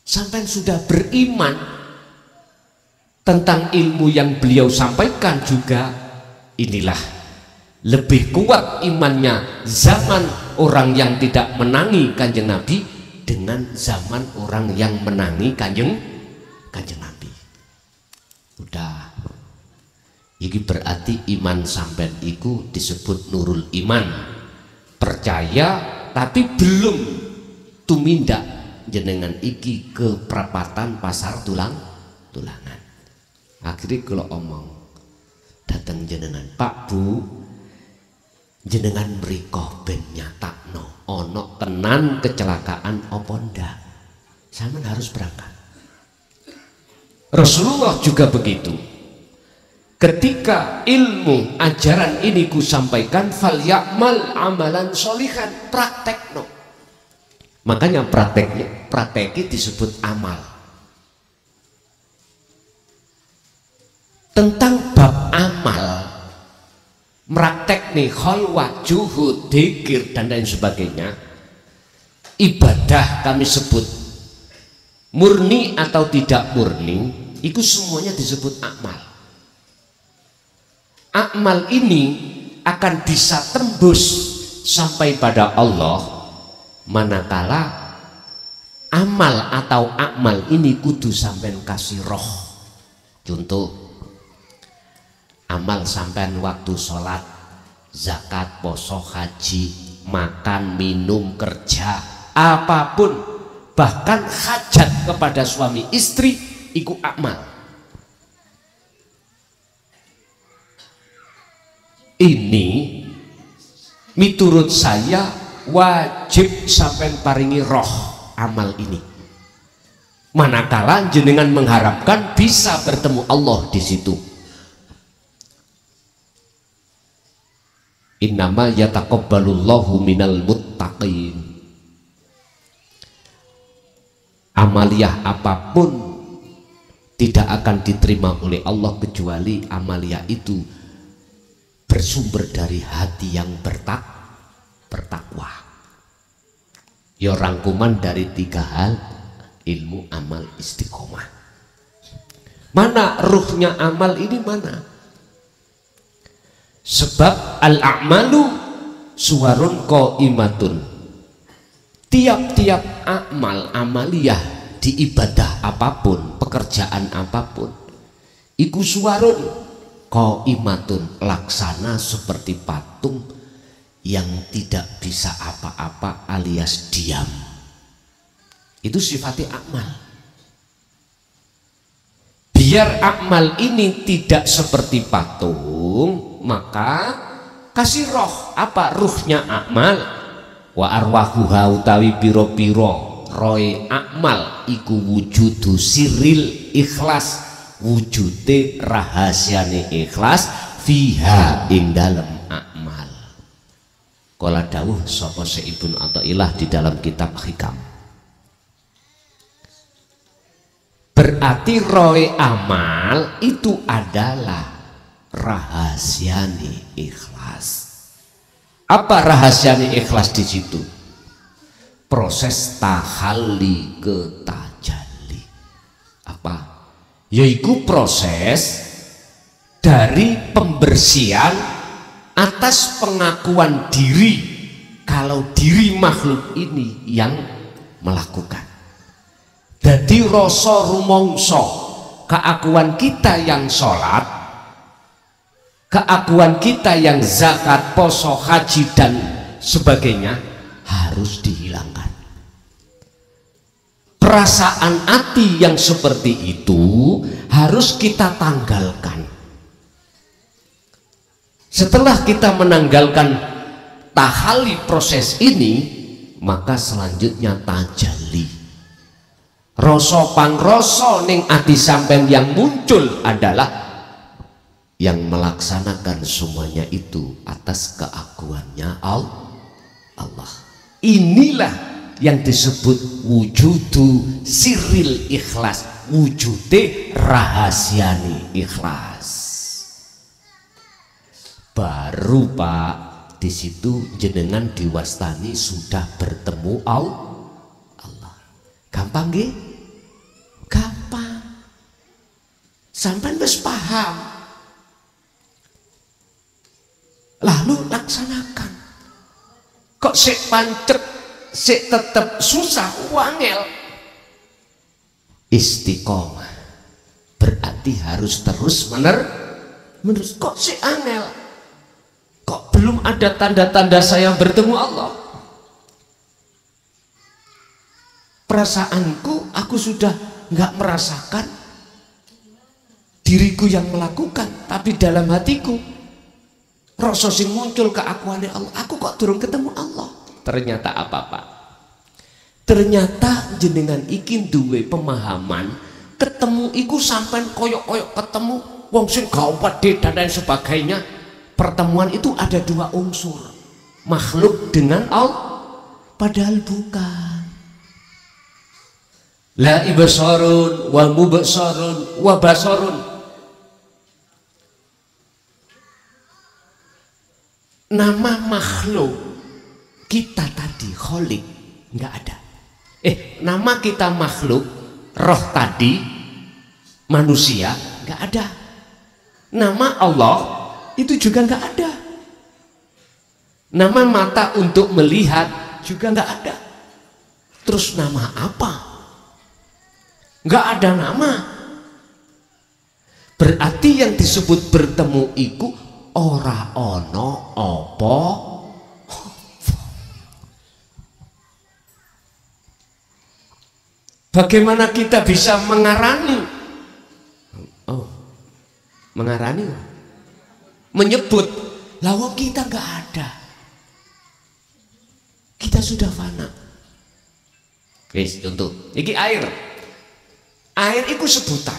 sampai sudah beriman tentang ilmu yang beliau sampaikan juga, inilah lebih kuat imannya zaman orang yang tidak menangi Kanjeng Nabi dengan zaman orang yang menangi Kanjeng Nabi. Udah, ini berarti iman sampean iku disebut nurul iman, percaya tapi belum tumindak jenengan iki ke perapatan pasar Tulangan. Akhirnya kalau omong datang jenengan, Pak Bu, jenengan mriko ben nyatakno ono tenan kecelakaan apa ndak, sampean harus berangkat. Rasulullah juga begitu. Ketika ilmu ajaran ini ku sampaikan, fal ya'mal amalan sholihan, praktekno. Makanya prakteknya disebut amal. Tentang bab amal, meraktek nih khalwat, juhud, dzikir dan lain sebagainya, ibadah kami sebut murni atau tidak murni, itu semuanya disebut amal. Amal ini akan bisa tembus sampai pada Allah manakala amal atau akmal ini kudu sampean kasih roh. Contoh, amal sampean waktu sholat, zakat, poso, haji, makan, minum, kerja, apapun, bahkan hajat kepada suami istri, iku akmal. Ini miturut saya wajib sampean paringi roh amal ini. Manakala jenengan mengharapkan bisa bertemu Allah di situ. Innama yataqabbalullahu minal muttaqin. Amaliyah apapun tidak akan diterima oleh Allah kecuali amaliyah itu bersumber dari hati yang bertakwa. Ya rangkuman dari 3 hal, ilmu, amal, istiqomah. Mana ruhnya amal ini mana? Sebab al-a'malu suwarun qaimatun. Tiap-tiap amal, amaliyah di ibadah apapun, pekerjaan apapun, iku suwarun qaimatun, laksana seperti patung yang tidak bisa apa-apa alias diam. Itu sifatnya akmal. Biar akmal ini tidak seperti patung, maka kasih roh. Apa ruhnya amal? Wa arwahuha utawi piro-piro roe amal iku wujudu siril ikhlas, wujude rahasiane ikhlas fiha ing dalem amal. Kala dawuh sapa Syekh Ibnu Athaillah di dalam kitab Hikam. Berarti roe amal itu adalah rahasiane ikhlas. Apa rahasiane ikhlas di situ? Proses tahalli ke tajalli. Apa? Yaitu proses dari pembersihan atas pengakuan diri kalau diri makhluk ini yang melakukan. Jadi rasa rumongso keakuan kita yang sholat, keakuan kita yang zakat, poso, haji dan sebagainya harus dihilangkan. Perasaan hati yang seperti itu harus kita tanggalkan. Setelah kita menanggalkan tahalli proses ini, maka selanjutnya tajalli. Rasa pangrasa ning ati sampean yang muncul adalah yang melaksanakan semuanya itu atas keakuannya Allah. Inilah yang disebut wujudu siril ikhlas, wujude rahasiani ikhlas. Baru Pak, di situ jenengan diwastani sudah bertemu Allah. Gampang nggih? Gampang. Sampai wis paham. Lalu laksanakan. Kok sik pancet, sik tetep susah, wangel. Istiqomah berarti harus terus menerus. Kok sik angel? Kok belum ada tanda-tanda saya bertemu Allah? Perasaanku, aku sudah nggak merasakan diriku yang melakukan, tapi dalam hatiku rasa sing muncul keakuannya Allah. Aku kok durung ketemu Allah. Ternyata apa Pak? Ternyata jenengan iki duwe pemahaman ketemu iku sampai koyok-koyok ketemu wong sing gak pede dan lain sebagainya. Pertemuan itu ada dua unsur, makhluk dengan Allah, padahal bukan. La ibsarun wa mubsarun wa basarun. Nama makhluk kita tadi kholik nggak ada. Nama kita makhluk roh tadi manusia nggak ada. Nama Allah itu juga nggak ada. Nama mata untuk melihat juga nggak ada. Terus nama apa? Nggak ada nama. Berarti yang disebut bertemu itu ora ono apa. Bagaimana kita bisa mengarani? Mengarani? Menyebut, lawang kita nggak ada. Kita sudah fana. Guys, contoh, ini air. Air itu sebutan.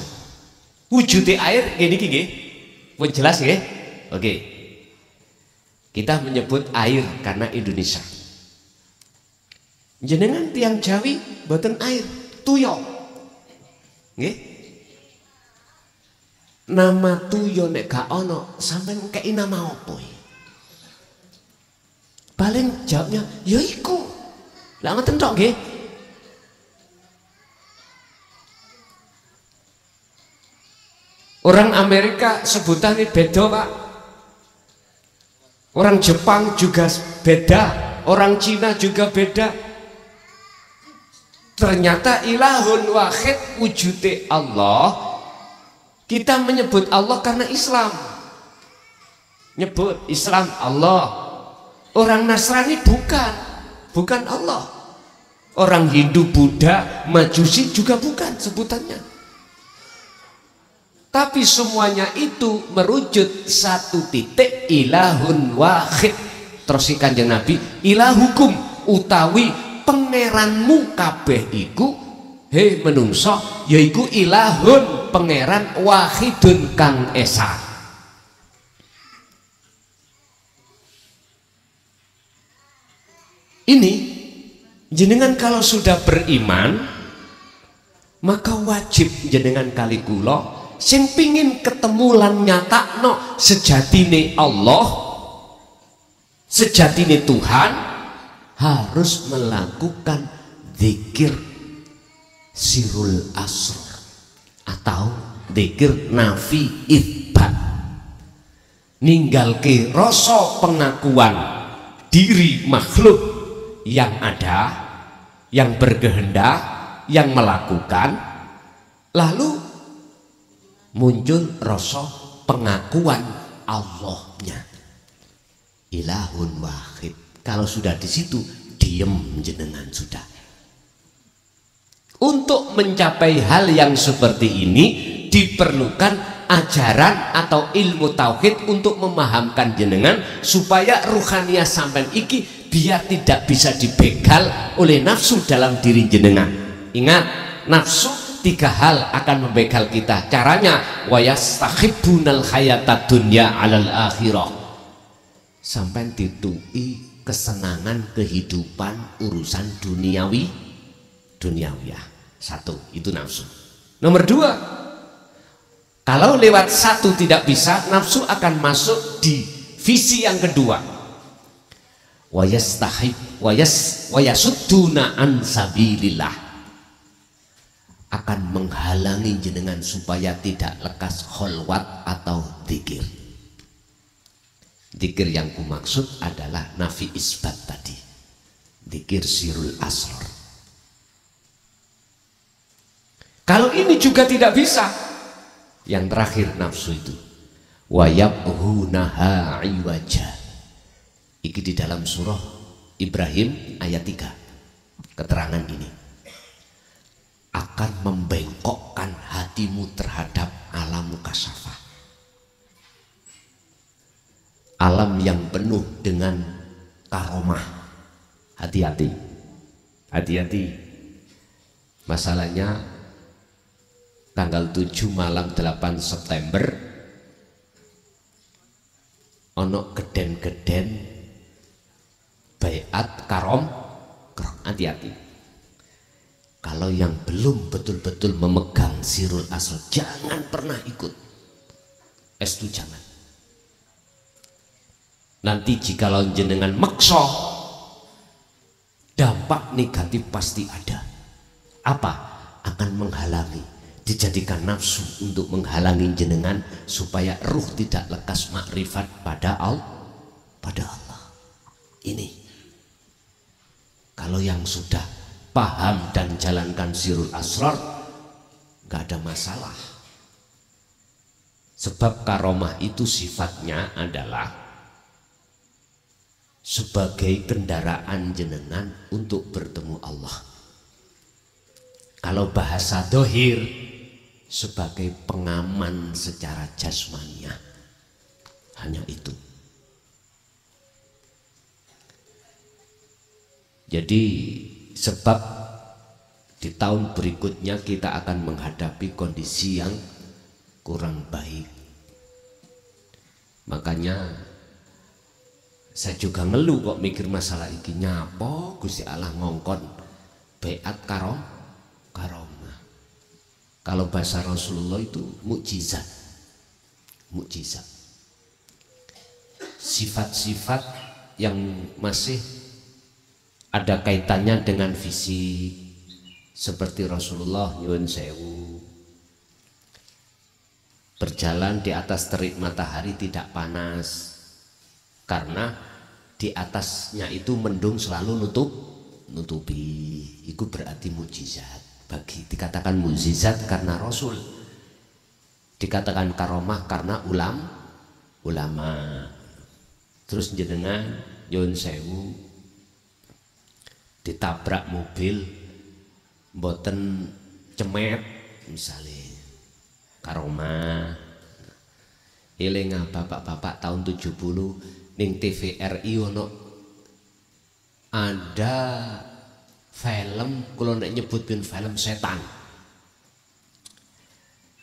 Wujudnya air, gini. Pun jelas ya? Oke. Kita menyebut air karena Indonesia. Jenengan tiang Jawi boten air, tuyo. Nggih. Nama tuyo nek gak ono, sampean kei nama apa? Paling jawabnya, ya iku. Lah ngoten tok nggih. Orang Amerika sebutannya beda Pak. Orang Jepang juga beda, orang Cina juga beda. Ternyata ilahun wahid wujude Allah. Kita menyebut Allah karena Islam. Nyebut Islam Allah. Orang Nasrani bukan Allah. Orang Hindu, Buddha, Majusi juga bukan sebutannya. Tapi semuanya itu merujuk satu titik, ilahun wahid. Terus Kanjeng Nabi, ilahukum utawi pangeranmu kabeh iku, he menungso, yaiku ilahun, pangeran wahidun kang esa. Ini jenengan kalau sudah beriman, maka wajib jenengan kali kula sing pingin ketemu lan nyatakno sejatine Allah, sejatine Tuhan, harus melakukan zikir sirul asrar atau zikir nafi itsbat, ninggalke rasa pengakuan diri makhluk yang ada, yang berkehendak, yang melakukan, lalu muncul rasa pengakuan Allahnya, ilahun wahid. Kalau sudah di situ, diem jenengan sudah. Untuk mencapai hal yang seperti ini diperlukan ajaran atau ilmu tauhid untuk memahamkan jenengan supaya ruhaniyah sampean iki biar tidak bisa dibegal oleh nafsu dalam diri jenengan. Ingat, nafsu 3 hal akan membegal kita. Caranya, wa yastahibbunal hayatad dunya 'alal akhirah. Sampai ditui kesenangan kehidupan urusan duniawi, duniawiyah. 1, itu nafsu. Nomor 2, kalau lewat 1 tidak bisa, nafsu akan masuk di visi yang kedua. Wa yasudduna an sabilillah, akan menghalangi jenengan supaya tidak lekas kholwat atau zikir. Zikir yang kumaksud adalah nafi isbat tadi, zikir sirul asrar. Kalau ini juga tidak bisa, yang terakhir nafsu itu, wa yabhunaha iwaja. Iki di dalam surah Ibrahim ayat 3, keterangan ini akan membengkokkan hatimu terhadap alam mukasyafah, alam yang penuh dengan karomah. Hati-hati, hati-hati. Masalahnya tanggal 7 malam 8 September ono geden-geden baiat karom. Hati-hati. Kalau yang belum betul-betul memegang sirul asal, jangan pernah ikut. Itu jangan. Nanti jika jenengan maksa, dampak negatif pasti ada. Apa? Akan menghalangi, dijadikan nafsu untuk menghalangi jenengan supaya ruh tidak lekas makrifat pada Allah. Ini kalau yang sudah paham dan jalankan sirul asrar, gak ada masalah. Sebab karomah itu sifatnya adalah sebagai kendaraan jenengan untuk bertemu Allah. Kalau bahasa dohir, sebagai pengaman secara jasmaniah. Hanya itu. Jadi sebab di tahun berikutnya kita akan menghadapi kondisi yang kurang baik. Makanya saya juga ngeluh kok mikir masalah iki, nyapa Gusti Allah ngongkon baiat karomah. Kalau bahasa Rasulullah itu mukjizat. Mukjizat. Sifat-sifat yang masih ada kaitannya dengan fisik, seperti Rasulullah nyuwun sewu berjalan di atas terik matahari tidak panas, karena di atasnya itu mendung selalu nutupi. Itu berarti mukjizat. Bagi dikatakan mukjizat karena Rasul, dikatakan karomah karena ulama. Terus jenengan nyuwun sewu ditabrak mobil mboten cemet misalnya, karomah. Eling bapak-bapak tahun 70 ning TVRI ono ada film, kalau nek nyebutin film setan.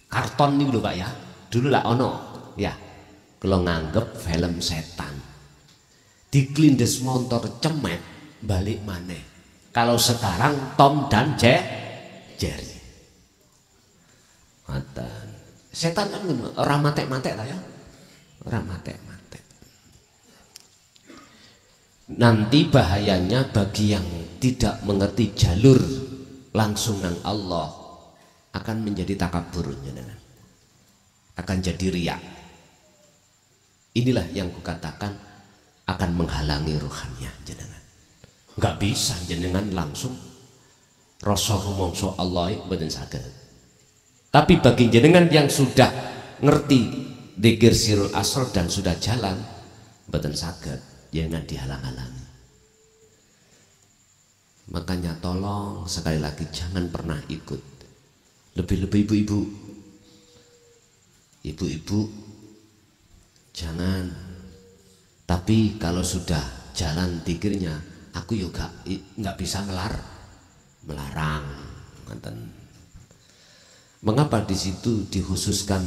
Karton nih lho Pak ya. Dulu lah ono ya. Kalau nganggep film setan. Diklindes motor cemet balik maneh. Kalau sekarang Tom dan Jerry. Matan. Setan kan ora matek-matek lah ya. Ora matek-matek. Nanti bahayanya bagi yang tidak mengerti jalur langsung nang Allah akan menjadi takabur, akan jadi riya. Inilah yang kukatakan akan menghalangi ruhannya jenengan. Nggak bisa jenengan langsung rasa rumangsa Allah mboten saged. Tapi bagi jenengan yang sudah ngerti dzikir sirul asrar dan sudah jalan mboten saged, jangan dihalang-halangi. Makanya tolong sekali lagi jangan pernah ikut. Lebih-lebih ibu-ibu jangan. Tapi kalau sudah jalan dzikirnya, aku juga nggak bisa melarang. Mengapa di situ dikhususkan,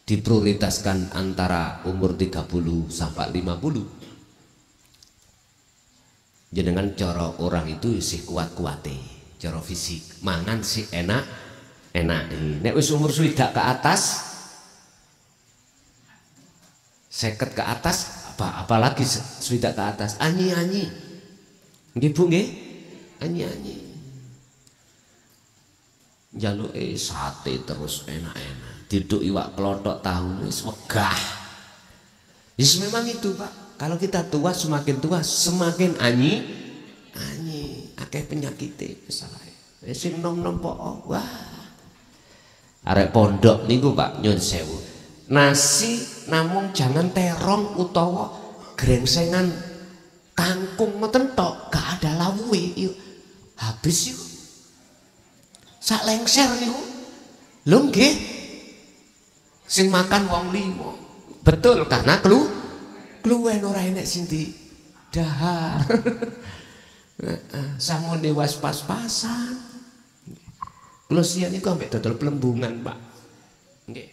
diprioritaskan antara umur 30 sampai 50? Jenengan cara orang itu sih kuat-kuate, cara fisik, mangan sih enak. Nek wis umur swidak ke atas, 50 ke atas, apalagi swidak ke atas, anyi-anyi. Nggih Bu nggih? Anyi-anyi. Njaluke sate terus enak-enak. Diduk iwak klothok tahu wis wegah. Yes, memang itu Pak. Kalau kita tua, semakin tua semakin anyi, akeh penyakite kesalahan. Sing nom-nom pok, wah. Arek pondok niku Pak nyun sewu. Nasi namung jangan terong utawa grengsengan kangkung ngoten tok, gak ada lawuhe yuk. Habis yuk. Sak lengser niku. Lho nggih. Sing makan wong limo. Betul karena kluwen ora enek sing dahar. Sangone was pas-pasan. Kula siang niku ambek dodol pelembungan, Pak. Nggih.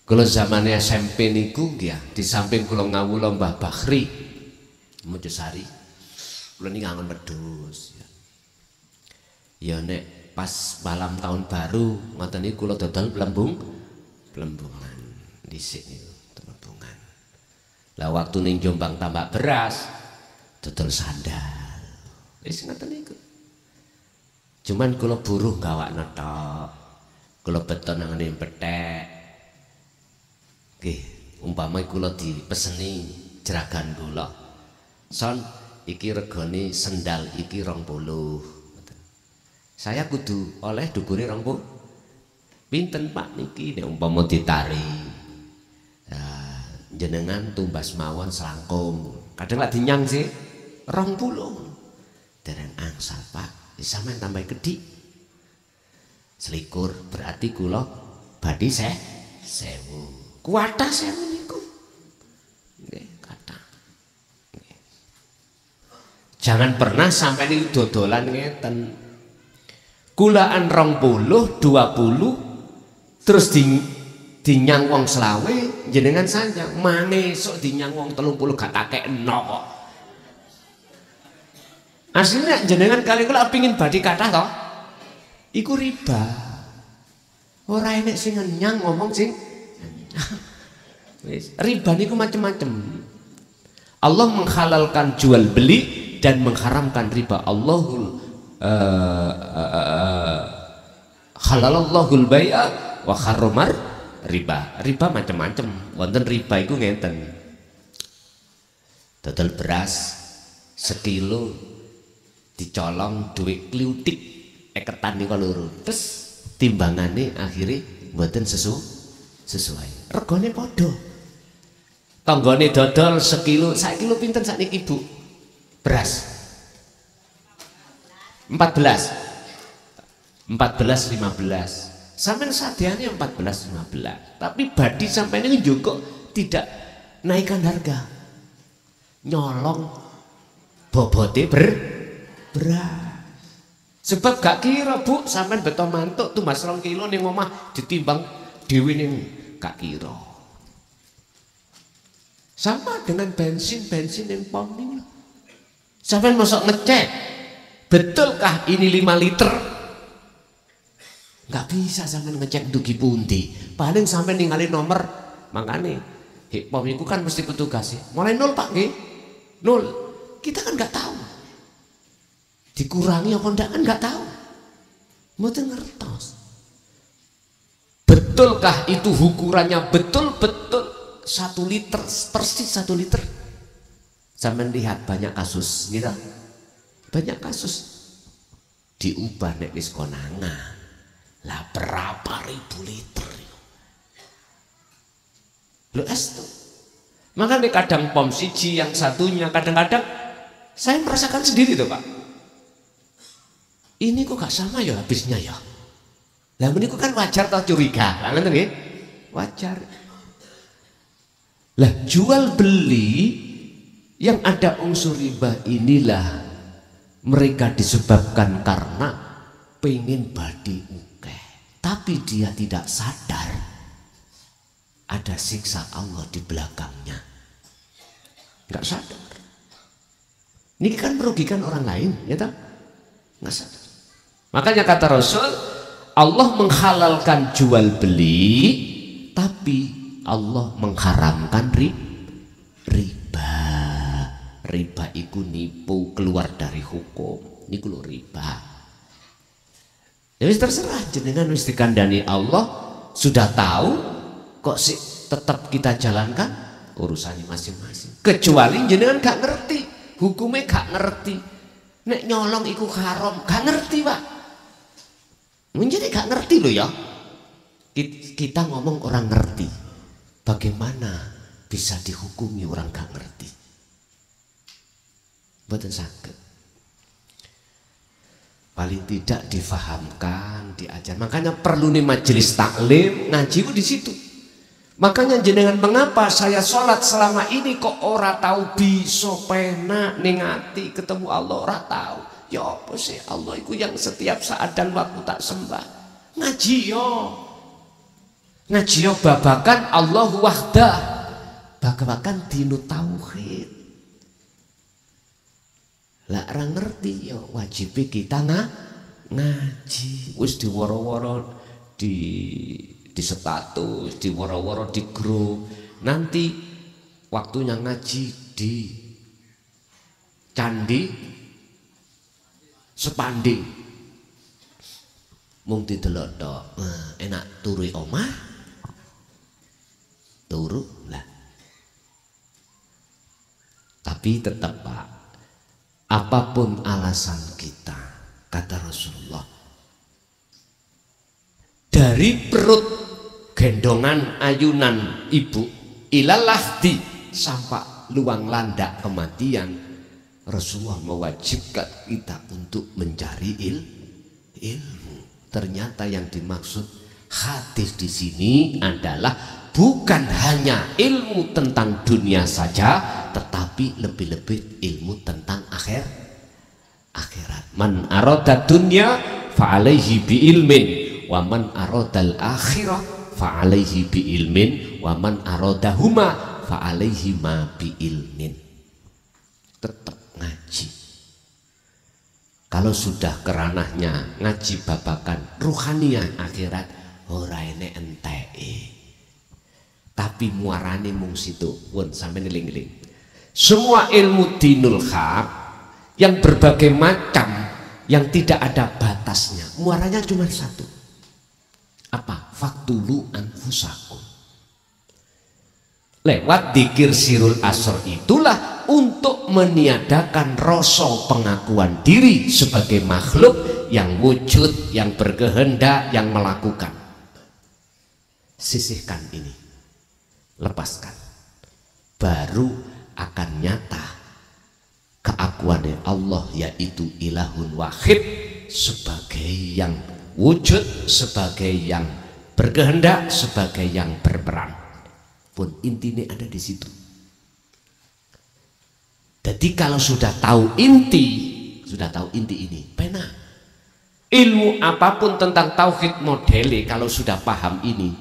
Kula zamane SMP niku nggih, di samping kula ngawula Mbah Bakhri Mojosari. Kula niki ngangon wedhus ya. Ya nek pas malam tahun baru ngoten niku kula dodol pelembungan dhisik niku, pelembungan. Lah waktu ning Jombang tambak beras dodol sandal. Wis ngoten niku. Cuman kula buruh gawakno tok. Kula beton nang ngene pethek. Nggih, umpama kula dipeseni jeragan kula. Son, iki regane sendal iki 20. Saya kudu oleh dukure 20. Pinten Pak niki nek umpama ditari. Nah, jenengan tumbas mawon selangkung. Kadang lak dinyang sih 20. Dereng angsal Pak. Sampeyan tambah gede. Selikur berarti kula badhe 1000. Kuatah 1000 niku. Nggih, kathah. Jangan pernah sampai niku dodolan ngeten. Kulaan 20, 20 terus dinyang wong selawe jenengan sanjang maneh sok dinyang wong 30 gak takekno kok. Aslinya jenengan kali kula pengin badhe kathah to. Iku riba. Ora enek sing nyang ngomong sing wis riba niku macam-macam. Allah menghalalkan jual beli dan mengharamkan riba. Allahul halalallahu al-bai'a wa harramar riba. Riba macam-macam. Wonten riba iku ngeten. Dodol beras sekilo dicolong duit kliutik eketan niku loro. Terus timbangane akhirnya mboten sesuai. Regane padha. Tanggane dodol sekilo, sak kilo pinten sakniki Bu? Beras. 14, 15. Sampeyan sadiane 14-15, tapi badi sampeyan ini juga tidak naikkan harga. Nyolong bobote beras. Sebab gak kira Bu, sampeyan beto mantuk tuh Mas 2 kilo ning omah ditimbang dhewe ning gak kira. Sama dengan bensin yang pom ini. Sampai masuk ngecek, betulkah ini 5 liter? Nggak bisa sampai ngecek dugi pundi. Paling sampai ninggalin nomor, makanya pom itu kan mesti petugas ya. Mulai 0 Pak, nggih? 0. Kita kan nggak tahu. Dikurangi apa enggak kan nggak tahu. Mboten ngertos. Betulkah itu ukurannya betul-betul 1 liter, persis 1 liter. Sampai lihat banyak kasus gitu. Banyak kasus diubah nek wis konangan. Lah berapa ribu liter. Lo es tuh. Makanya kadang pom siji yang satunya kadang-kadang saya merasakan sendiri tuh Pak. Ini kok gak sama ya habisnya ya. Lah ini kan wajar atau curiga. Lah ngoten nggih? Wajar. Lah jual beli yang ada unsur riba inilah mereka disebabkan karena pengen badi ukeh, tapi dia tidak sadar ada siksa Allah di belakangnya. Nggak sadar. Ini kan merugikan orang lain, ya tak? Nggak sadar. Makanya kata Rasul, Allah menghalalkan jual beli, tapi Allah mengharamkan riba. Riba itu nipu keluar dari hukum. Ini kalau riba. Ya wis terserah jenengan wis dikandani Allah, sudah tahu kok sih tetap kita jalankan urusannya masing-masing. Kecuali jenengan gak ngerti, hukumnya gak ngerti. Nek nyolong iku haram, gak ngerti Pak. Menjadi gak ngerti loh ya. Kita ngomong orang ngerti. Bagaimana bisa dihukumi orang gak ngerti? Mboten saged. Paling tidak difahamkan, diajar. Makanya perlu nih majelis taklim, ngaji ku di situ. Makanya jenengan mengapa saya sholat selama ini kok ora tahu bisa penak ning ati ketemu Allah ora tahu. Ya apa sih Allah itu yang setiap saat dan waktu tak sembah. Ngaji yo. Ngaji yo babakan Allahu wahdah. Babakan dinu tauhid. Lah ora ngerti yo wajib kita ngaji. Wis diworo-woro di status, diworo-woro di grup. Nanti waktunya ngaji di candi Sepanding. Mung didelok tok. Enak turu omah. Turu lah. Tapi tetap Pak, apapun alasan kita, kata Rasulullah, dari perut gendongan ayunan ibu ilalahdi sampai luang landak kematian, Rasulullah mewajibkan kita untuk mencari ilmu. Ternyata yang dimaksud hadis di sini adalah bukan hanya ilmu tentang dunia saja, tetapi lebih-lebih ilmu tentang akhirat. Man arada dunya fa alaihi bi ilmin, wa man aradal akhirah fa alaihi bi ilmin, wa man aradahuma fa alaihi ma bi ilmin. Tetap ngaji. Kalau sudah keranahnya ngaji babakan ruhaniyah akhirat, ora enek enteke. Tapi muarane mung situ, pun sampai niling-niling. Semua ilmu dinul haq yang berbagai macam, yang tidak ada batasnya, muaranya cuma satu. Apa? Faktulu anfusakum. Lewat dzikir sirul asr itulah untuk meniadakan rasa pengakuan diri sebagai makhluk yang wujud, yang berkehendak, yang melakukan. Sisihkan ini, lepaskan, baru akan nyata keakuan Allah, yaitu ilahun wahid sebagai yang wujud, sebagai yang berkehendak, sebagai yang berperan. Pun intinya ada di situ. Jadi kalau sudah tahu inti ini, pena. Ilmu apapun tentang tauhid modele kalau sudah paham ini,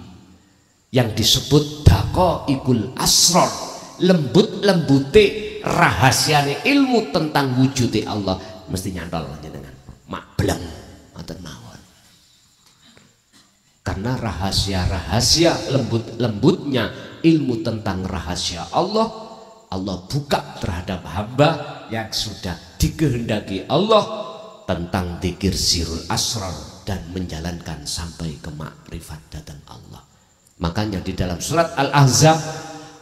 yang disebut daqaiqul asrar, lembut-lembute rahasiane ilmu tentang wujudnya Allah mesti nyantol dengan mableng ngoten mawon. Karena rahasia-rahasia lembut-lembutnya ilmu tentang rahasia Allah buka terhadap hamba yang sudah dikehendaki Allah tentang dzikir sirul asrar dan menjalankan sampai ke makrifat datang Allah. Makanya di dalam surat Al-Ahzab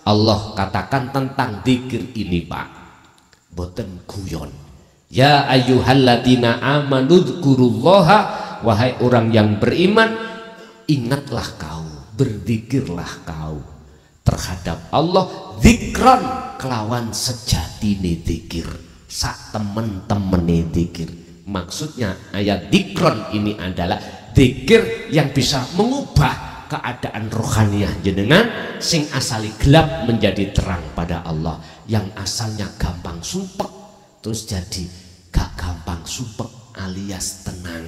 Allah katakan tentang dzikir ini, Pak, boten guyon. Ya ayyuhalladzina amanu dzkurullaha, wahai orang yang beriman, ingatlah kau, berzikirlah kau terhadap Allah dzikran kelawan sejatine dzikir, sak temen-temene dzikir. Maksudnya ayat dzikran ini adalah dzikir yang bisa mengubah keadaan rohaniah jenengan sing asali gelap menjadi terang pada Allah, yang asalnya gampang sumpek terus jadi gak gampang sumpek alias tenang,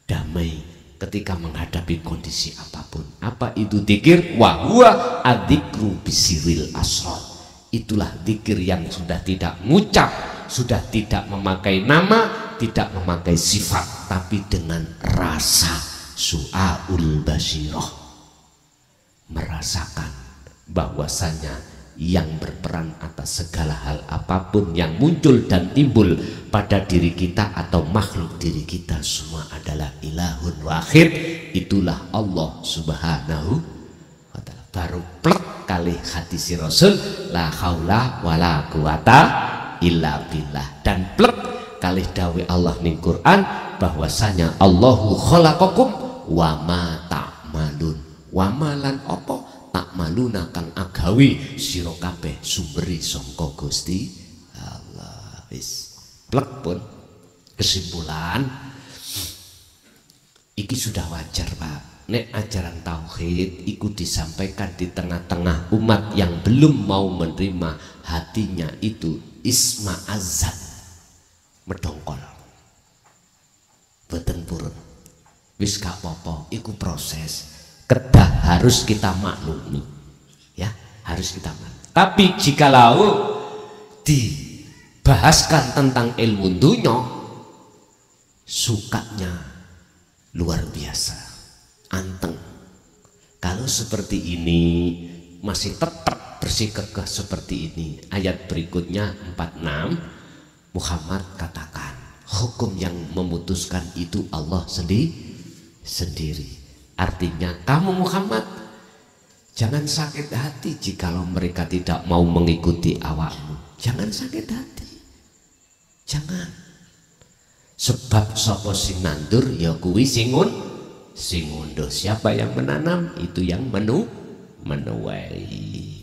damai ketika menghadapi kondisi apapun. Apa itu dzikir? Wa huwa adzikru bisiril asrar. Itulah dzikir yang sudah tidak ngucap, sudah tidak memakai nama, tidak memakai sifat, tapi dengan rasa su'aul basirah, merasakan bahwasanya yang berperan atas segala hal apapun yang muncul dan timbul pada diri kita atau makhluk diri kita semua adalah ilahun wahid. Itulah Allah subhanahu wa ta'ala. Baru plek kali hadis Rasul la haula wala quwata illa billah, dan plek kali dawe Allah ning Quran bahwasanya Allahu khalaqakum wa ma ta'malun, wa malan apa tak maluna kang agawi sira kabeh sumberi sangka Gusti Allah. Wis plek pun. Kesimpulan iki sudah wajar, Pak, nek ajaran tauhid iku disampaikan di tengah-tengah umat yang belum mau menerima, hatinya itu isma azad medongkol boten purun. Wis gak apa-apa, iku proses, kedah harus kita maklumi, ya, harus kita maklumi. Tapi jikalau dibahaskan tentang ilmu dunya, sukanya luar biasa, anteng. Kalau seperti ini masih tetap bersikeras seperti ini, ayat berikutnya 46 Muhammad katakan hukum yang memutuskan itu Allah sendiri. Artinya kamu Muhammad jangan sakit hati jikalau mereka tidak mau mengikuti awakmu. Jangan sakit hati, jangan. Sebab sapa sing nandur ya kuwi sing ngunduh. Siapa yang menanam itu yang menuai.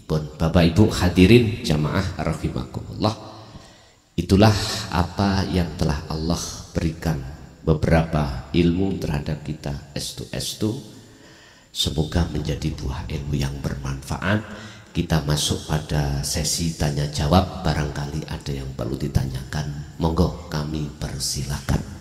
Pun Bapak Ibu hadirin jamaah rahimakumullah, itulah apa yang telah Allah berikan beberapa ilmu terhadap kita estu. Semoga menjadi buah ilmu yang bermanfaat. Kita masuk pada sesi tanya jawab, barangkali ada yang perlu ditanyakan, monggo kami persilakan.